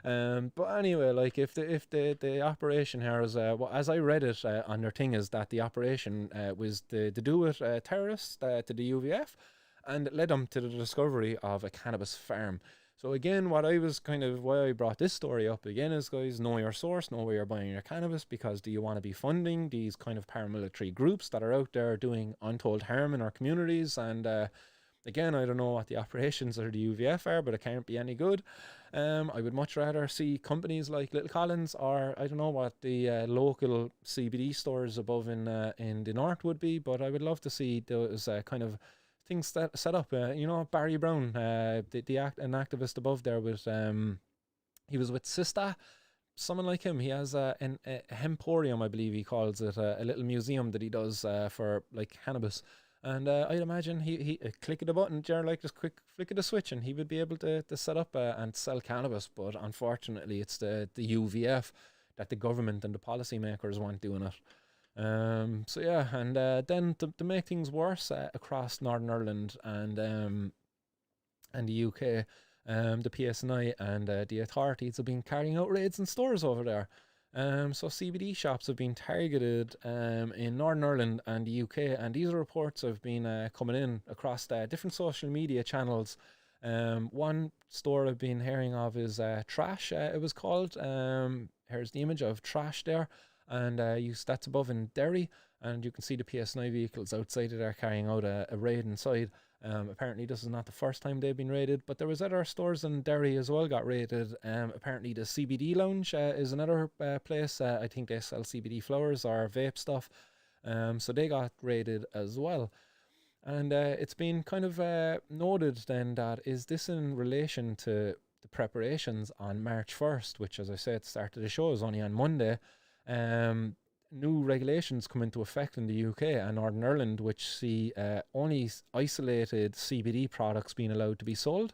But anyway, like if the operation here is as I read it on their thing, is that the operation was to do with terrorists to the UVF, and it led them to the discovery of a cannabis farm. So again, why I brought this story up again is, guys, know your source, know where you're buying your cannabis, because do you want to be funding these kind of paramilitary groups that are out there doing untold harm in our communities? And again, I don't know what the operations of the UVF are, but it can't be any good. I would much rather see companies like Little Collins, or I don't know what the local CBD stores above in the north would be, but I would love to see those kind of things set up. You know, Barry Brown, an activist above there with he was with Sista, someone like him. He has an hemporium, I believe he calls it, a little museum that he does for like cannabis. And I'd imagine he click of the button, like just quick flick of the switch, and he would be able to set up and sell cannabis. But unfortunately, it's the UVF that the government and the policymakers want doing it. So yeah, and then to make things worse, across Northern Ireland and the UK, The PSNI and the authorities have been carrying out raids in stores over there. So CBD shops have been targeted in Northern Ireland and the UK, and these reports have been coming in across different social media channels. One store I've been hearing of is Trash. It was called. Here's the image of Trash there, and that's above in Derry, and you can see the PSNI vehicles outside of there carrying out a raid inside. Apparently this is not the first time they've been raided, but there was other stores in Derry as well got raided. Apparently the CBD Lounge is another place. I think they sell CBD flowers or vape stuff. So they got raided as well. And it's been kind of noted then that is this in relation to the preparations on March 1st, which, as I said at the start of the show, is only on Monday. New regulations come into effect in the UK and Northern Ireland, which see only isolated CBD products being allowed to be sold.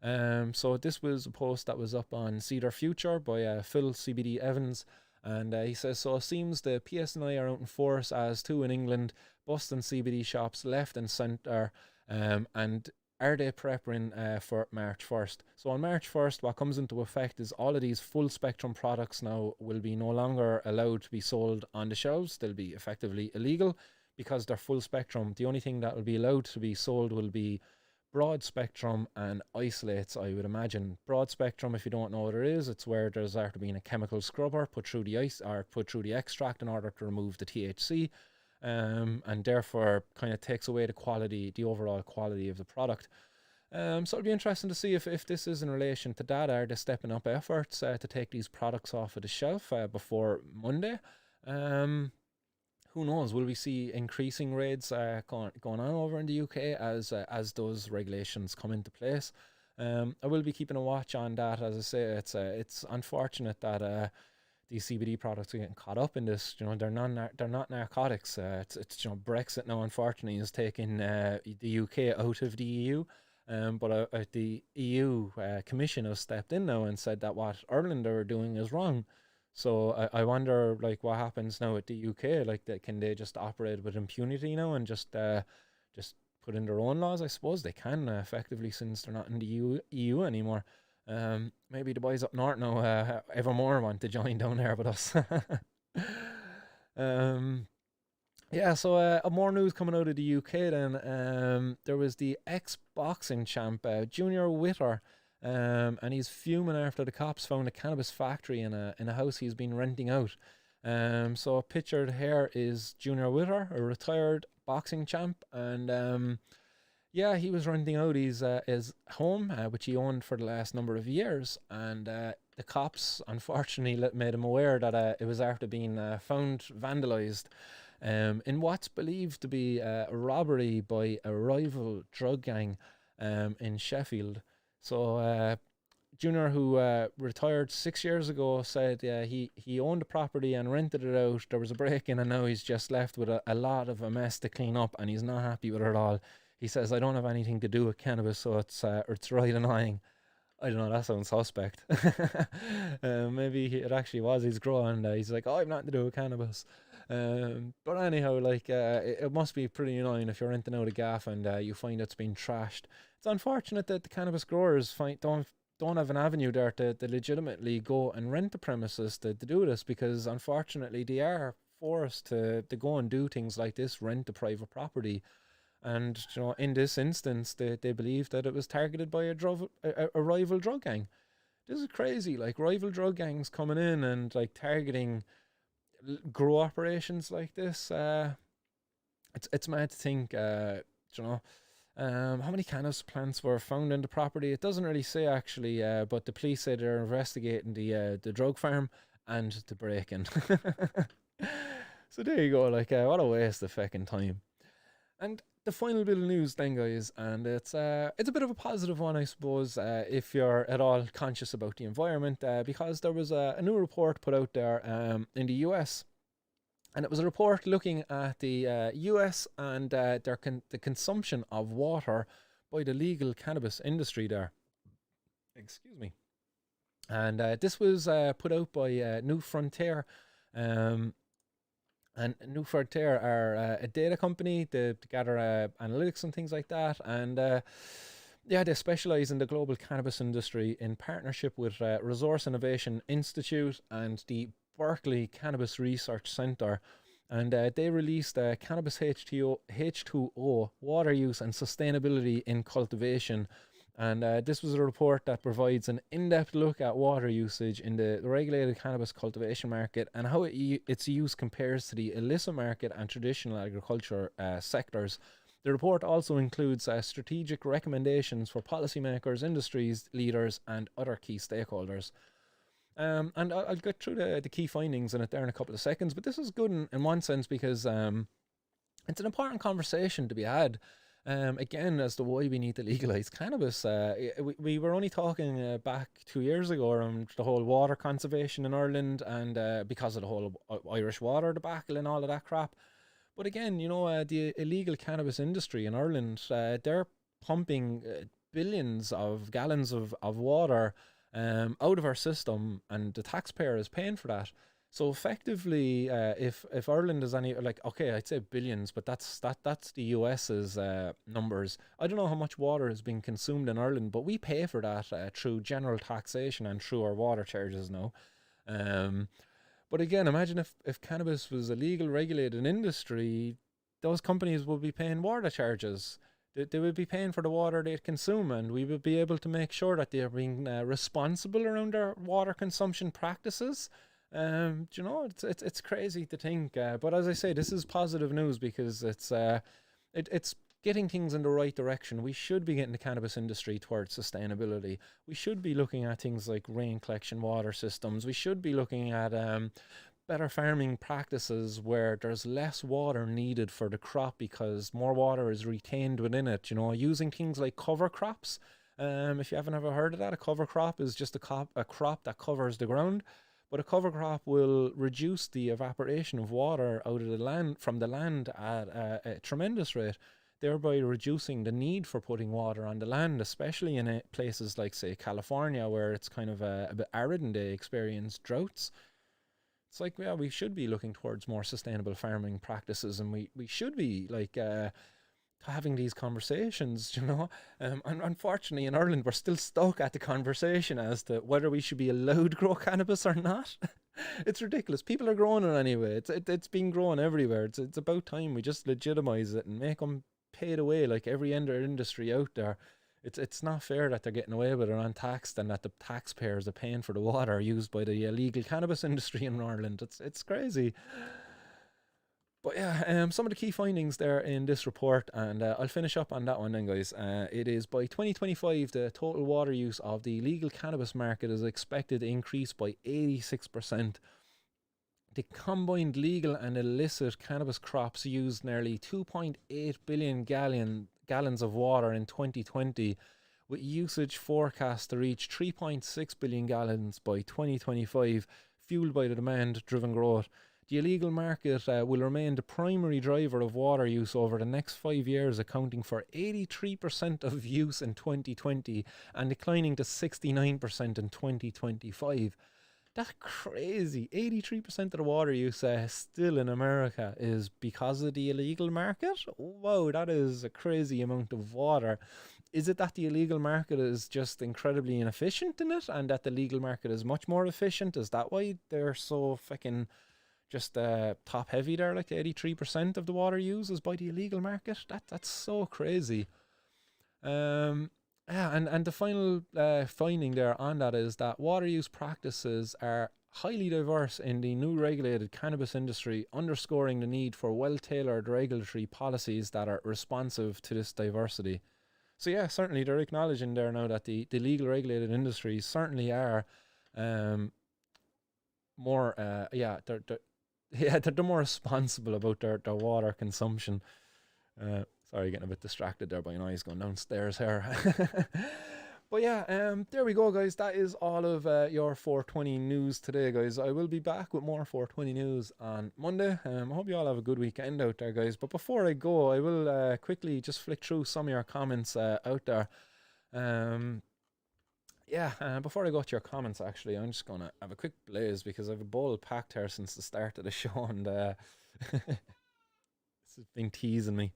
So this was a post that was up on Cedar Future by Phil CBD Evans, and he says, so it seems the PSNI are out in force as too in England, busting CBD shops left and centre, and are they preparing for March 1st? So on March 1st, what comes into effect is all of these full spectrum products now will be no longer allowed to be sold on the shelves. They'll be effectively illegal because they're full spectrum. The only thing that will be allowed to be sold will be broad spectrum and isolates, I would imagine. Broad spectrum, if you don't know what it is, it's where there's after being a chemical scrubber put through the ice or put through the extract in order to remove the THC. And therefore kind of takes away the quality, the overall quality of the product. So it'll be interesting to see if this is in relation to that. Are they stepping up efforts to take these products off of the shelf before Monday? Who knows? Will we see increasing raids going on over in the UK as those regulations come into place? I will be keeping a watch on that. As I say, it's unfortunate that these CBD products are getting caught up in this. You know, they're not narcotics. It's Brexit now, unfortunately, is taking the UK out of the EU. But the EU Commission has stepped in now and said that what Ireland are doing is wrong. So I wonder, like, what happens now at the UK? Like, can they just operate with impunity now and just put in their own laws? I suppose they can effectively, since they're not in the EU anymore. Maybe the boys up north now evermore want to join down there with us. Yeah, so more news coming out of the UK then. There was the ex-boxing champ, Junior Witter, and he's fuming after the cops found a cannabis factory in a house he's been renting out. So pictured here is Junior Witter, a retired boxing champ, and yeah, he was renting out his home, which he owned for the last number of years, and the cops unfortunately made him aware that it was after being found vandalised in what's believed to be a robbery by a rival drug gang in Sheffield. So Junior, who retired 6 years ago, said he owned the property and rented it out. There was a break-in and now he's just left with a lot of a mess to clean up, and he's not happy with it at all. He says, I don't have anything to do with cannabis, so it's right annoying. I don't know, that sounds suspect. Maybe it actually was his grow, and he's like, oh, I've nothing to do with cannabis. But anyhow, like, it must be pretty annoying if you're renting out a gaff and you find it's been trashed. It's unfortunate that the cannabis growers don't have an avenue there to legitimately go and rent the premises to do this, because unfortunately they are forced to go and do things like this, rent the private property. And in this instance, they believe that it was targeted by a rival drug gang. This is crazy. Like, rival drug gangs coming in and like targeting grow operations like this. It's mad to think. How many cannabis plants were found in the property? It doesn't really say actually. But the police say they're investigating the drug farm and the break-in. So there you go. Like, what a waste of fucking time. And the final bit of news then, guys, and it's a bit of a positive one, I suppose, if you're at all conscious about the environment, because there was a new report put out there in the US, and it was a report looking at the US and the consumption of water by the legal cannabis industry there. Excuse me. And this was put out by New Frontier. And New Frontier are a data company to gather analytics and things like that. And Yeah, they specialize in the global cannabis industry in partnership with Resource Innovation Institute and the Berkeley Cannabis Research Center. And they released Cannabis H2O, Water Use and Sustainability in Cultivation. And this was a report that provides an in depth look at water usage in the regulated cannabis cultivation market and how its use compares to the illicit market and traditional agriculture sectors. The report also includes strategic recommendations for policymakers, industries, leaders, and other key stakeholders. And I'll get through the key findings in it there in a couple of seconds, but this is good in one sense because it's an important conversation to be had. Again, as to why we need to legalize cannabis. We were only talking back 2 years ago around the whole water conservation in Ireland and because of the whole Irish water debacle and all of that crap. But again, the illegal cannabis industry in Ireland, they're pumping billions of gallons of water out of our system, and the taxpayer is paying for that. So effectively, if Ireland is any like okay, I'd say billions, but that's the US's numbers. I don't know how much water is being consumed in Ireland, but we pay for that through general taxation and through our water charges now. Um, but again, imagine if cannabis was a legal, regulated industry, those companies would be paying water charges. They would be paying for the water they consume, and we would be able to make sure that they are being responsible around their water consumption practices. It's crazy to think, but as I say, this is positive news because it's getting things in the right direction. We should be getting the cannabis industry towards sustainability. We should be looking at things like rain collection water systems. We should be looking at better farming practices where there's less water needed for the crop because more water is retained within it. Using things like cover crops. If you haven't ever heard of that, a cover crop is just a crop that covers the ground. But a cover crop will reduce the evaporation of water out of the land from the land at a tremendous rate, thereby reducing the need for putting water on the land, especially in places like, say, California, where it's kind of a bit arid and they experience droughts. It's like, yeah, we should be looking towards more sustainable farming practices, and we should be like having these conversations, and unfortunately in Ireland we're still stuck at the conversation as to whether we should be allowed to grow cannabis or not. It's ridiculous. People are growing it anyway. It's being grown everywhere. It's about time we just legitimize it and make them pay the way like every other industry out there. It's not fair that they're getting away with it untaxed and that the taxpayers are paying for the water used by the illegal cannabis industry in Ireland. It's crazy. But yeah, some of the key findings there in this report, and I'll finish up on that one then, guys. It is by 2025, the total water use of the legal cannabis market is expected to increase by 86%. The combined legal and illicit cannabis crops used nearly 2.8 billion gallons of water in 2020, with usage forecast to reach 3.6 billion gallons by 2025, fueled by the demand-driven growth. The illegal market will remain the primary driver of water use over the next 5 years, accounting for 83% of use in 2020 and declining to 69% in 2025. That's crazy. 83% of the water use still in America is because of the illegal market? Wow, that is a crazy amount of water. Is it that the illegal market is just incredibly inefficient in it and that the legal market is much more efficient? Is that why they're so fucking just top heavy there? Like 83% of the water used is by the illegal market? That's so crazy. Yeah, and the final finding there on that is that water use practices are highly diverse in the new regulated cannabis industry, underscoring the need for well-tailored regulatory policies that are responsive to this diversity. So yeah, certainly they're acknowledging there now that the legal regulated industries certainly are more, they're more responsible about their water consumption. Sorry, getting a bit distracted there by noise going downstairs here. But yeah, there we go, guys. That is all of your 420 news today, guys. I will be back with more 420 news on Monday. I hope you all have a good weekend out there, guys. But before I go, I will quickly just flick through some of your comments out there. Before I go to your comments, actually, I'm just going to have a quick blaze because I have a bowl packed here since the start of the show, and this has been teasing me.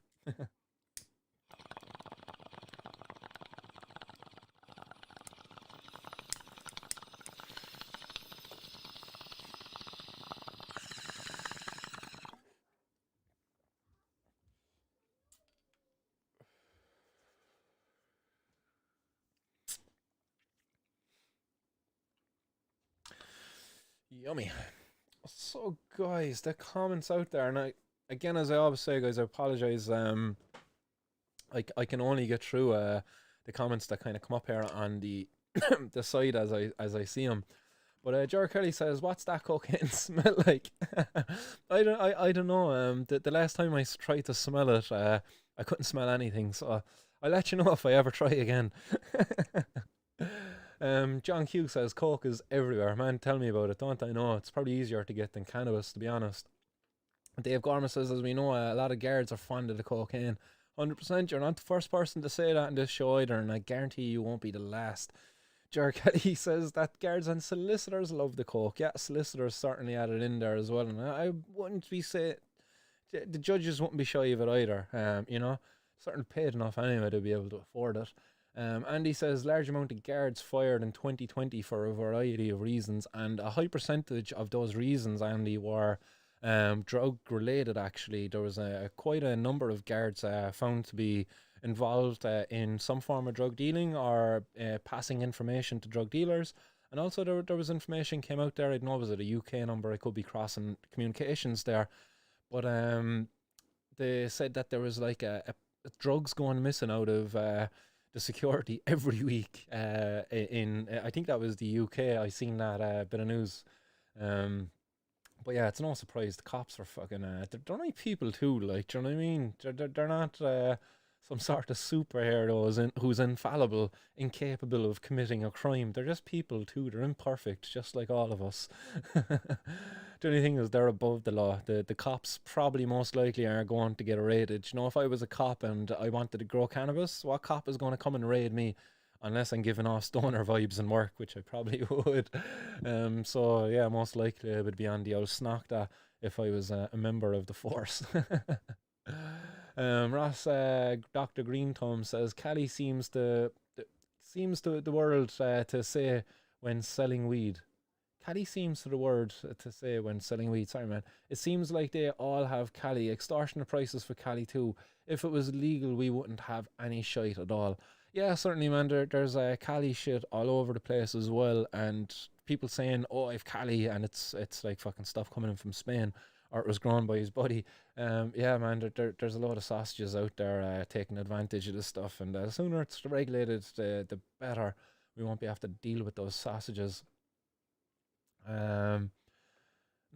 Yummy. So, guys, the comments out there, and again, as I always say, guys, I apologize. I can only get through the comments that kind of come up here on the the side as I see them. But Jar Kelly says, "What's that cocaine smell like?" I don't know. The last time I tried to smell it, I couldn't smell anything. So I'll let you know if I ever try again. John Q says, "Coke is everywhere, man. Tell me about it. Don't I know? It's probably easier to get than cannabis, to be honest." Dave Gorman says, "As we know, a lot of guards are fond of the cocaine. 100%. You're not the first person to say that in this show either, and I guarantee you won't be the last." Jerk he says that guards and solicitors love the coke. Yeah, solicitors certainly added in there as well, and I wouldn't be say the judges wouldn't be shy of it either. Certainly paid enough anyway to be able to afford it. Andy says large amount of guards fired in 2020 for a variety of reasons, and a high percentage of those reasons, Andy, were drug related. Actually, there was quite a number of guards found to be involved in some form of drug dealing or passing information to drug dealers. And also there was information came out there, I don't know, was it a UK number, I could be crossing communications there, but they said that there was like a drugs going missing out of the security every week in I think that was the UK. I seen that bit of news. But yeah, it's no surprise the cops are fucking they're only people too, like, do you know what I mean? They're not some sort of superhero who's infallible, incapable of committing a crime. They're just people too. They're imperfect, just like all of us. The only thing is they're above the law. The cops probably most likely are going to get raided. You know, if I was a cop and I wanted to grow cannabis, what cop is going to come and raid me? Unless I'm giving off stoner vibes in work, which I probably would. So yeah, most likely I would be on the old snockta if I was a member of the force. Ross, Dr. Greenthumb says Cali seems to the world to say when selling weed. Cali seems to the word to say when selling weed. Sorry, man. It seems like they all have Cali. Extortionate prices for Cali too. If it was legal, we wouldn't have any shite at all. Yeah, certainly, man. There's Cali shit all over the place as well, and people saying, "Oh, I've Cali," and it's like fucking stuff coming in from Spain, or it was grown by his buddy. Yeah, man. There's a lot of sausages out there taking advantage of this stuff, and the sooner it's regulated, the better. We won't be have to deal with those sausages. No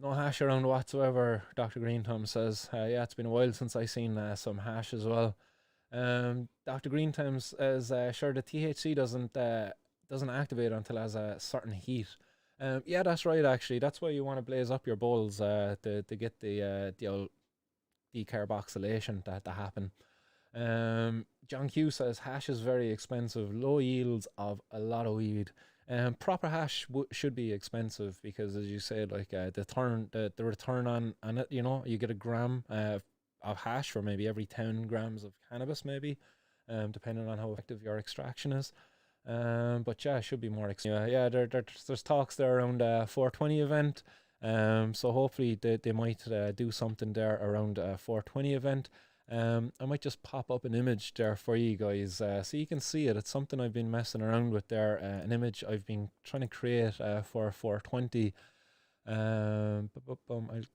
hash around whatsoever, Dr. Greenthumb says. Yeah, it's been a while since I seen some hash as well. Dr. Greenthumb says, sure, the THC doesn't activate until it has a certain heat. Yeah, that's right, actually. That's why you want to blaze up your bowls to get the old decarboxylation to happen. John Q says, hash is very expensive, low yields of a lot of weed. Proper hash should be expensive because, as you said, like the return on it, you know, you get a gram of hash for maybe every 10 grams of cannabis, maybe, depending on how effective your extraction is. But yeah, it should be more expensive. Yeah, there's talks there around 420 event. So hopefully they might do something there around 420 event. I might just pop up an image there for you guys so you can see it. It's something I've been messing around with there, an image I've been trying to create for 420. I'll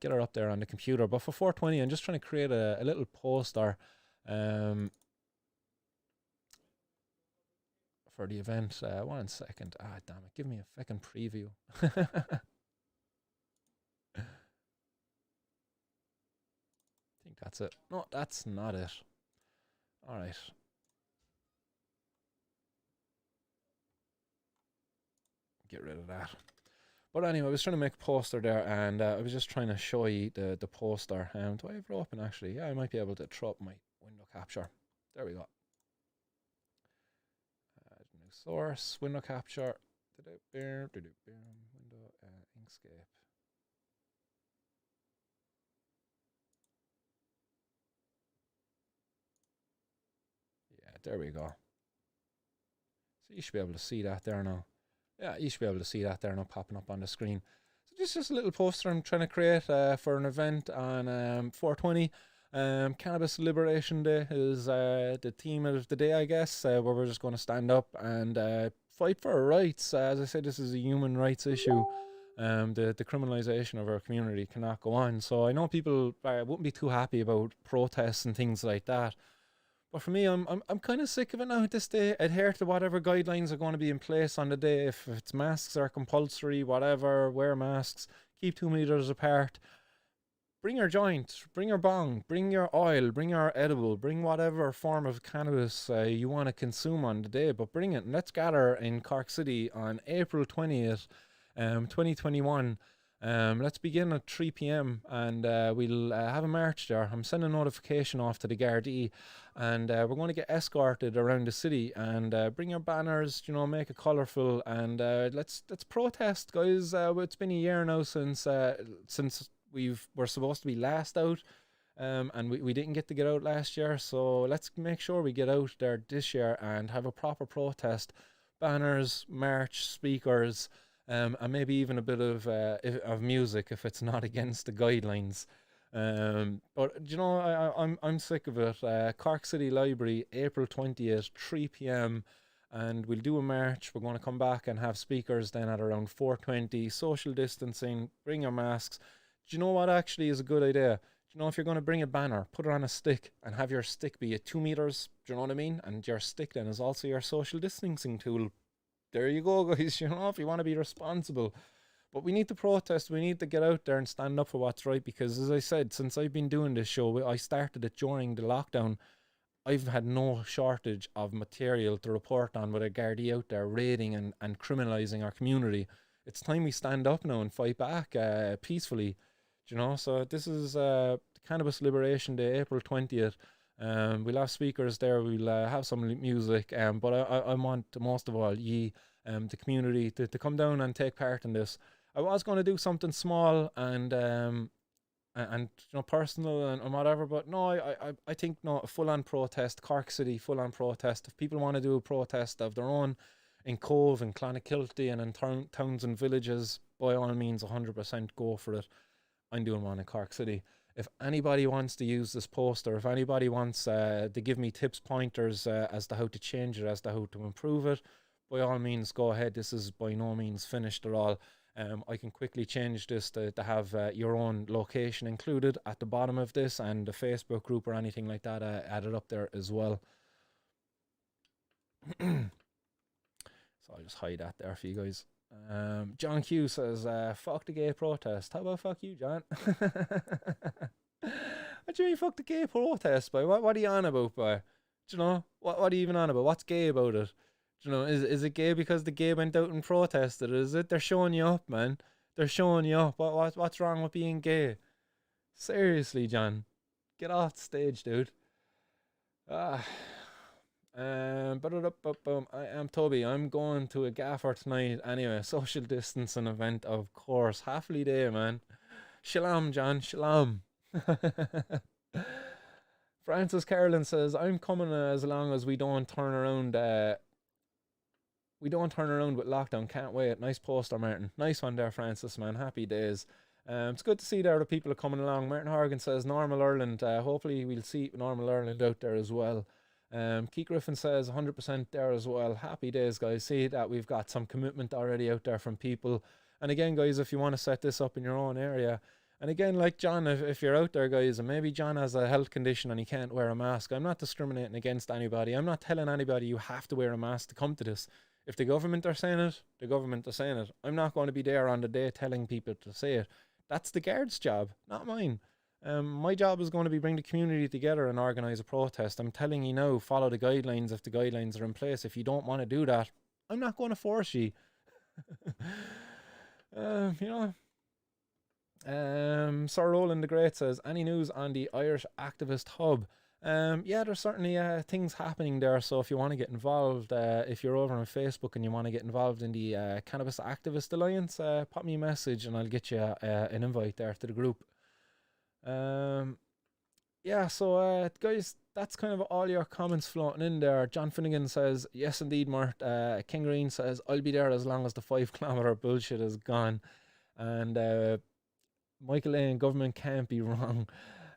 get her up there on the computer, but for 420 I'm just trying to create a little poster for the event. 1 second. Damn it, give me a fucking preview. I think that's it. No, that's not it. All right. Get rid of that. But anyway, I was trying to make a poster there, and I was just trying to show you the poster. Do I have it open, actually? Yeah, I might be able to throw up my window capture. There we go. New source, window capture. Window, Inkscape. There we go. So you should be able to see that there now. Yeah, you should be able to see that there now popping up on the screen. So just a little poster I'm trying to create for an event on 420. Cannabis Liberation Day is the theme of the day, I guess, where we're just going to stand up and fight for our rights. As I said, this is a human rights issue. The criminalisation of our community cannot go on. So I know people wouldn't be too happy about protests and things like that. But for me, I'm kind of sick of it now at this day. Adhere to whatever guidelines are going to be in place on the day. If it's masks are compulsory, whatever, wear masks, keep 2 meters apart. Bring your joint, bring your bong, bring your oil, bring your edible, bring whatever form of cannabis you want to consume on the day, but bring it. And let's gather in Cork City on April 20th, 2021. Let's begin at 3 p.m. and we'll have a march there. I'm sending a notification off to the Gardaí, and we're going to get escorted around the city. And bring your banners, make it colourful, and let's protest, guys. It's been a year now since we're supposed to be last out, and we didn't get to get out last year. So let's make sure we get out there this year and have a proper protest. Banners, march, speakers. And maybe even a bit of music if it's not against the guidelines. But I'm sick of it. Cork City Library, April 20th, 3 p.m. and we'll do a march. We're going to come back and have speakers then at around 4:20. Social distancing. Bring your masks. Do you know what actually is a good idea? Do you know if you're going to bring a banner, put it on a stick and have your stick be at 2 meters? Do you know what I mean? And your stick then is also your social distancing tool. There you go, guys. If you want to be responsible. But we need to protest. We need to get out there and stand up for what's right, because as I said, since I've been doing this show, I started it during the lockdown. I've had no shortage of material to report on with a Gardaí out there raiding and criminalising our community. It's time we stand up now and fight back peacefully. So this is Cannabis Liberation Day, April 20th. We'll have speakers there, we'll have some music, but I want most of all the community to come down and take part in this. I was going to do something small and personal and whatever, but no, I think no, a full-on protest, Cork City, full-on protest. If people want to do a protest of their own in Cove and Clonakilty and in towns and villages, by all means 100% go for it. I'm doing one in Cork City. If anybody wants to use this poster, if anybody wants to give me tips, pointers as to how to change it, as to how to improve it, by all means go ahead. This is by no means finished at all. I can quickly change this to have your own location included at the bottom of this, and the Facebook group or anything like that added up there as well. So I'll just hide that there for you guys. John Q says, fuck the gay protest. How about fuck you, John? What do you mean fuck the gay protest, boy? What are you on about, boy? Do you know? What are you even on about? What's gay about it? Do you know, is it gay because the gay went out and protested? Is it? They're showing you up, man. They're showing you up. What's wrong with being gay? Seriously, John. Get off the stage, dude. I am Toby. I'm going to a gaffer tonight. Anyway, social distancing event, of course. Happily day, man. Shalom, John. Shalom. Francis Carolyn says, I'm coming as long as we don't turn around. We don't turn around with lockdown. Can't wait. Nice poster, Martin. Nice one there, Francis, man. Happy days. It's good to see there the people are coming along. Martin Horgan says, Normal Ireland. Hopefully we'll see Normal Ireland out there as well. Keith Griffin says 100% there as well. Happy days, guys. See that we've got some commitment already out there from people. And again, guys, if you want to set this up in your own area, and again, like John, if you're out there, guys, and maybe John has a health condition and he can't wear a mask, I'm not discriminating against anybody. I'm not telling anybody you have to wear a mask to come to this. If the government are saying it, the government are saying it. I'm not going to be there on the day telling people to say it. That's the guards' job, not mine. My job is going to be bring the community together and organise a protest. I'm telling you now, follow the guidelines if the guidelines are in place. If you don't want to do that, I'm not going to force you. Sir Roland the Great says, any news on the Irish Activist Hub? Yeah, there's certainly things happening there. So if you want to get involved, if you're over on Facebook and you want to get involved in the Cannabis Activist Alliance, pop me a message and I'll get you an invite there to the group. Guys, that's kind of all your comments floating in there. John Finnegan says, yes indeed, Mart. King Green says, I'll be there as long as the 5 kilometre bullshit is gone. And Michael Lane, government can't be wrong.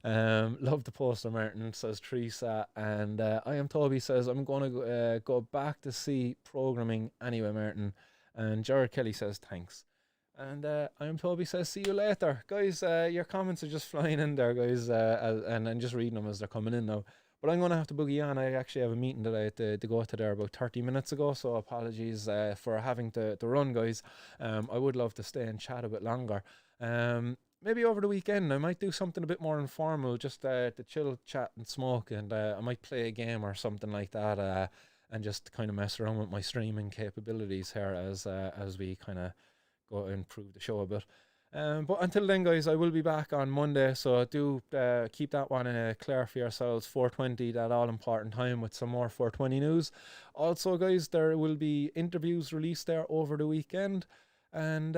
Love the poster, Martin, says Teresa. And I am Toby says, I'm going to go back to see programming anyway, Martin. And Jared Kelly says, thanks. And I'm Toby says, see you later. Guys, your comments are just flying in there, guys, and just reading them as they're coming in now. But I'm going to have to boogie on. I actually have a meeting that I had to go to there about 30 minutes ago, so apologies for having to run, guys. I would love to stay and chat a bit longer. Maybe over the weekend I might do something a bit more informal, just to chill, chat and smoke, and I might play a game or something like that, and just kind of mess around with my streaming capabilities here as we kind of go and improve the show a bit. But until then, guys, I will be back on Monday, so do keep that one clear for yourselves. 4:20, that all important time, with some more 4:20 news. Also, guys, there will be interviews released there over the weekend, and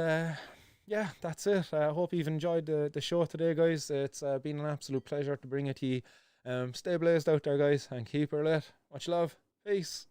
yeah, that's it. I hope you've enjoyed the show today, guys. It's been an absolute pleasure to bring it to you. Stay blazed out there, guys, and keep her lit. Much love. Peace.